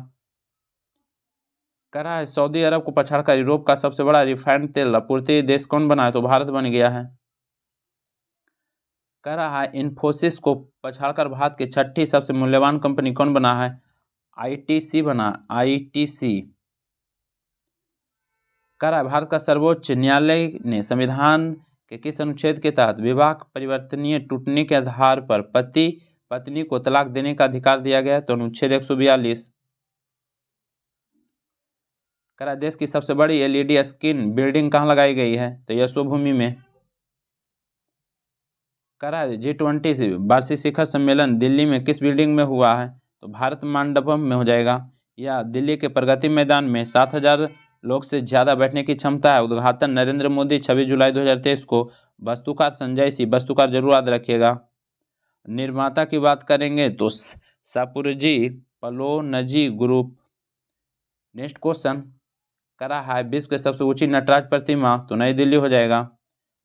कह रहा है सऊदी अरब को पछाड़कर यूरोप का सबसे बड़ा रिफाइंड तेल आपूर्ति देश कौन बना है? तो भारत बन गया है। कह रहा है इन्फोसिस को पछाड़कर भारत की छठी सबसे मूल्यवान कंपनी कौन बना है? आईटीसी बना, आईटीसी। कह रहा है भारत का सर्वोच्च न्यायालय ने संविधान के किस अनुच्छेद के तहत विवाह परिवर्तनीय टूटने के आधार पर पति पत्नी को तलाक देने का अधिकार दिया गया? तो अनुच्छेद 142। कह रहा है देश की सबसे बड़ी एलईडी स्क्रीन बिल्डिंग कहाँ लगाई गई है? तो यशोभूमि में। कह रहा है G20 वार्षिक शिखर सम्मेलन दिल्ली में किस बिल्डिंग में हुआ है? तो भारत मंडपम में हो जाएगा। या दिल्ली के प्रगति मैदान में 7,000 लोग से ज़्यादा बैठने की क्षमता है। उद्घाटन नरेंद्र मोदी 26 जुलाई 2023 को। वास्तुकार संजय सी, वास्तुकार जरूर याद रखिएगा। निर्माता की बात करेंगे तो Shapoorji Pallonji group. Next question कह रहा है विश्व की सबसे ऊंची नटराज प्रतिमा? तो नई दिल्ली हो जाएगा।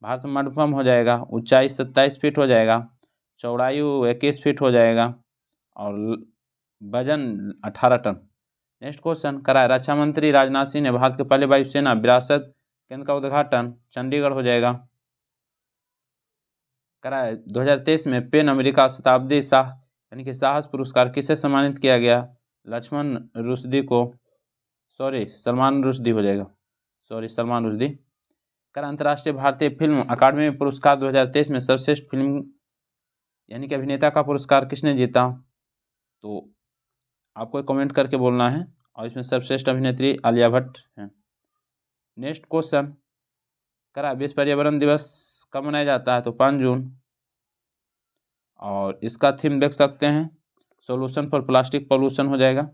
भारत मंडपम हो जाएगा। ऊंचाई 27 फीट हो जाएगा। चौड़ाई 21 फीट हो जाएगा और वजन 18 टन। नेक्स्ट क्वेश्चन कह रहा है रक्षा मंत्री राजनाथ सिंह ने भारत के पहले वायुसेना विरासत केंद्र का उद्घाटन चंडीगढ़ हो जाएगा। कह रहा है 2023 में पेन अमेरिका शताब्दी यानी कि साहस पुरस्कार किसे सम्मानित किया गया? लक्ष्मण रुश्दी को। सलमान रुश्दी हो जाएगा। सलमान रुश्दी। कर अंतर्राष्ट्रीय भारतीय फिल्म अकादमी पुरस्कार 2023 में सर्वश्रेष्ठ फिल्म यानी कि अभिनेता का पुरस्कार किसने जीता? तो आपको कमेंट करके बोलना है। और इसमें सर्वश्रेष्ठ अभिनेत्री आलिया भट्ट हैं। नेक्स्ट क्वेश्चन करा विश्व पर्यावरण दिवस कब मनाया जाता है? तो 5 जून। और इसका थीम देख सकते हैं सॉल्यूशन फॉर प्लास्टिक पॉल्यूशन हो जाएगा।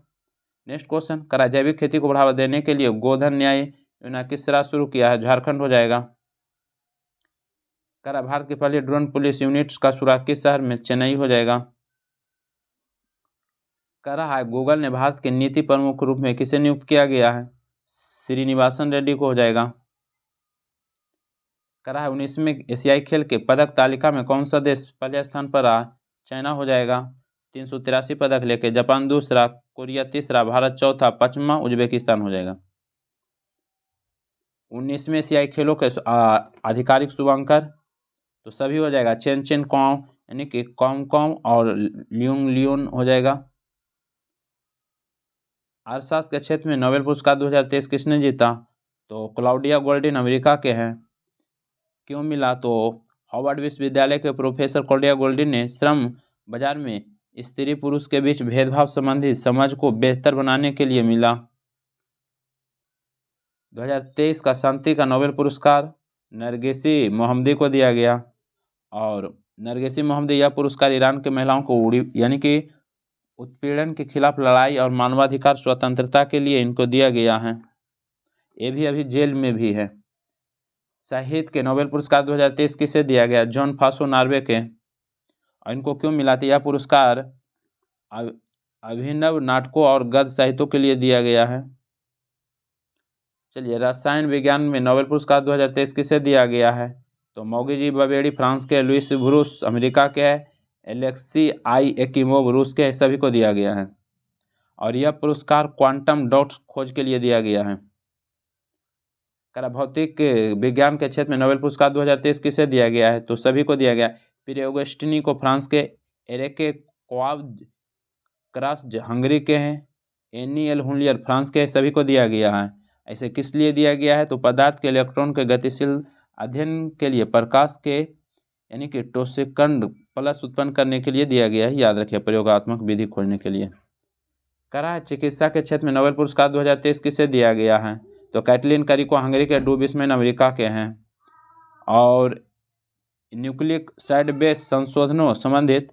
नेक्स्ट क्वेश्चन करा जैविक खेती को बढ़ावा देने के लिए गोधन न्याय योजना किस राज्य शुरू किया है? झारखंड हो जाएगा। करा भारत की पहली ड्रोन पुलिस यूनिट्स का शुरुआत किस शहर में? चेन्नई हो जाएगा। कह रहा है गूगल ने भारत के नीति प्रमुख रूप में किसे नियुक्त किया गया है? श्रीनिवासन रेड्डी को हो जाएगा। कह रहा है 19वें एशियाई खेल के पदक तालिका में कौन सा देश पहले स्थान पर रहा? चाइना हो जाएगा। 383 पदक लेके। जापान दूसरा, कोरिया तीसरा, भारत चौथा, पांचवा उज्बेकिस्तान हो जाएगा। 19वें एशियाई खेलों के आधिकारिक शुभांकर तो सभी हो जाएगा। चेन चेन कॉम यानी कि कॉम और लियोन लियोन हो जाएगा। अर्थशास्त्र के क्षेत्र में नोबेल पुरस्कार 2023 किसने जीता? तो क्लाउडिया गोल्डिन अमेरिका के हैं। क्यों मिला? तो हार्वर्ड विश्वविद्यालय के प्रोफेसर क्लाउडिया गोल्डिन ने श्रम बाजार में स्त्री पुरुष के बीच भेदभाव संबंधी समझ को बेहतर बनाने के लिए मिला। 2023 का शांति का नोबेल पुरस्कार नरगिसी मोहम्मदी को दिया गया। और नरगिसी मोहम्मदी यह पुरस्कार ईरान के महिलाओं को यानी कि उत्पीड़न के खिलाफ लड़ाई और मानवाधिकार स्वतंत्रता के लिए इनको दिया गया है। ये भी अभी जेल में भी है। साहित्य के नोबेल पुरस्कार 2023 किसे दिया गया? जॉन फासो नॉर्वे के। और इनको क्यों मिला था? यह पुरस्कार अभिनव नाटकों और गद्य साहित्यों के लिए दिया गया है। चलिए रसायन विज्ञान में नोबेल पुरस्कार 2023 किसे दिया गया है? तो मोगी बबेड़ी फ्रांस के, लुइस ब्रूस अमेरिका के है, एलेक्सी आई एकिमोव रूस के, सभी को दिया गया है। और यह पुरस्कार क्वांटम डॉट्स खोज के लिए दिया गया है। भौतिक विज्ञान के क्षेत्र में नोबेल पुरस्कार 2023 किसे दिया गया है? तो सभी को दिया गया। पीरे ऑगस्टिनी को फ्रांस के, एरेके क्वावक्रास हंगरी के हैं, एनी एल हुलियर फ्रांस के, सभी को दिया गया है। ऐसे किस लिए दिया गया है? तो पदार्थ के इलेक्ट्रॉन के गतिशील अध्ययन के लिए प्रकाश के यानी कि टोसिकंड प्लस उत्पन्न करने के लिए दिया गया है। याद रखिए प्रयोगात्मक विधि खोजने के लिए। करा है चिकित्सा के क्षेत्र में नोबेल पुरस्कार 2023 किसे दिया गया है? तो कैटलिन करिको हंगरी के, डूबिसमैन अमेरिका के हैं। और न्यूक्लिक साइड बेस संशोधनों संबंधित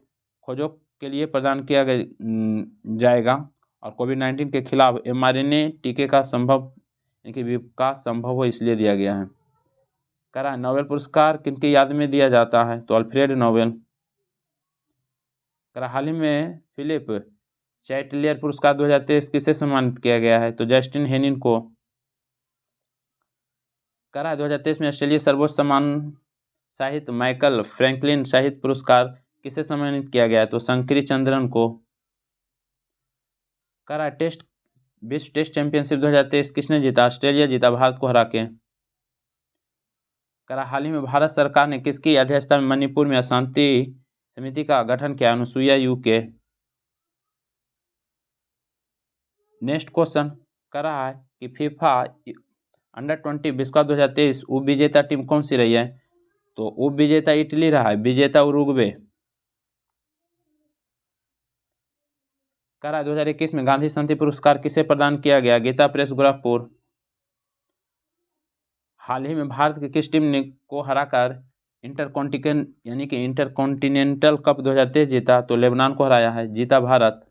खोजों के लिए प्रदान किया जाएगा। और कोविड-19 के खिलाफ mRNA टीके का विकास संभव हो इसलिए दिया गया है। करा नोबेल पुरस्कार किनकी याद में दिया जाता है? तो अल्फ्रेड नोबेल। करा हाल ही में फिलिप चैटलियर पुरस्कार 2023 किसे सम्मानित किया गया है? तो जस्टिन हेनिन को। करा 2023 में ऑस्ट्रेलिया सर्वोच्च सम्मान साहित्य माइकल फ्रैंकलिन साहित्य पुरस्कार किसे सम्मानित किया गया है? तो शंकरी चंद्रन को। करा टेस्ट विश्व टेस्ट चैंपियनशिप 2023 किसने जीता? ऑस्ट्रेलिया जीता भारत को हरा के। हाल ही में भारत सरकार ने किसकी अध्यक्षता में मणिपुर में अशांति समिति का गठन किया? अनुसुईया यूके। नेक्स्ट क्वेश्चन कर रहा है कि फीफा अंडर-20 विश्व कप 2023 उप विजेता टीम कौन सी रही है? तो उप विजेता इटली रहा है, विजेता उरुग्वे। 2021 में गांधी शांति पुरस्कार किसे प्रदान किया गया? गीता प्रेस गोरखपुर। हाल ही में भारत की किस टीम ने को हराकर इंटरकॉन्टिनेंटल कप 2023 जीता? तो लेबनान को हराया है, जीता भारत।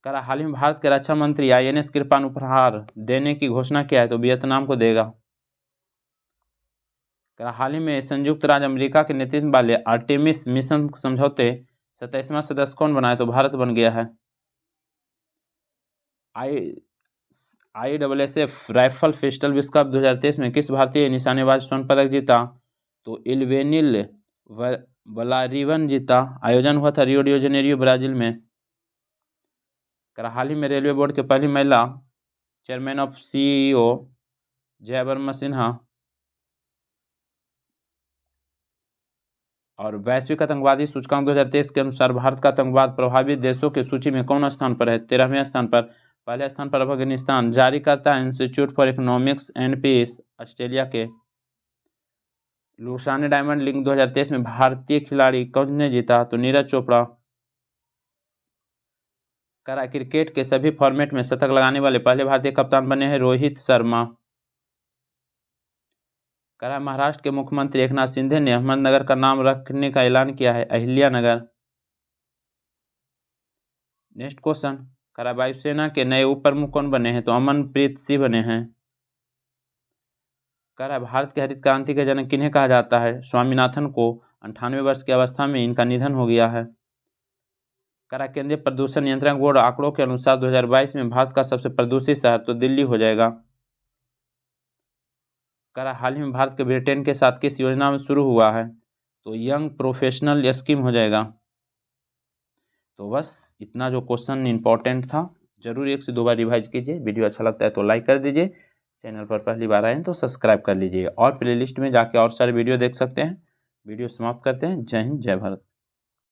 हाल ही में भारत के रक्षा मंत्री INS कृपाण उपहार देने की घोषणा किया है? तो वियतनाम को देगा। हाल ही में संयुक्त राज्य अमेरिका के नेतृत्व वाले आर्टेमिस मिशन समझौते 27वां सदस्य कौन बना है? तो भारत बन गया है। ISSF राइफल फेस्टिवल विश्व कप 2023 में किस भारतीय निशानेबाज स्वर्ण पदक जीता? तो इल्वेनिल वलारिवन जीता। आयोजन हुआ था रियो डी जेनेरियो ब्राजील में। हाल ही में रेलवे बोर्ड के पहली महिला chairman of CEO Jaya Verma Sinha. और वैश्विक आतंकवादी सूचकांक 2023 के अनुसार भारत का आतंकवाद प्रभावित देशों की सूची में कौन स्थान पर है? 13वें स्थान पर। पहले स्थान पर अफगानिस्तान। जारी करता है institute for economics and peace Australia के। लुसाने डायमंड लीग 2023 में भारतीय खिलाड़ी कौन ने जीता? तो नीरज चोपड़ा। क्रिकेट के सभी फॉर्मेट में शतक लगाने वाले पहले भारतीय कप्तान बने हैं रोहित शर्मा। महाराष्ट्र के मुख्यमंत्री एकनाथ शिंदे ने अहमदनगर का नाम रखने का ऐलान किया है, अहिल्या नगर। नेक्स्ट क्वेश्चन वायुसेना के नए उप प्रमुख कौन बने हैं? तो अमनप्रीत सिंह बने हैं। भारत के हरित क्रांति के जनक किन्हें कहा जाता है? स्वामीनाथन को। 98 वर्ष की अवस्था में इनका निधन हो गया है। केंद्रीय प्रदूषण नियंत्रण बोर्ड आंकड़ों के अनुसार 2022 में भारत का सबसे प्रदूषित शहर तो दिल्ली हो जाएगा। हाल ही में भारत के ब्रिटेन के साथ किस योजना में शुरू हुआ है? तो यंग प्रोफेशनल स्कीम हो जाएगा। तो बस इतना जो क्वेश्चन इंपॉर्टेंट था, जरूर 1 से 2 बार रिवाइज कीजिए। वीडियो अच्छा लगता है तो लाइक कर दीजिए, चैनल पर पहली बार आए हैं तो सब्सक्राइब कर लीजिए और प्लेलिस्ट में जाके और सारे वीडियो देख सकते हैं। वीडियो समाप्त करते हैं। जय हिंद, जय भारत।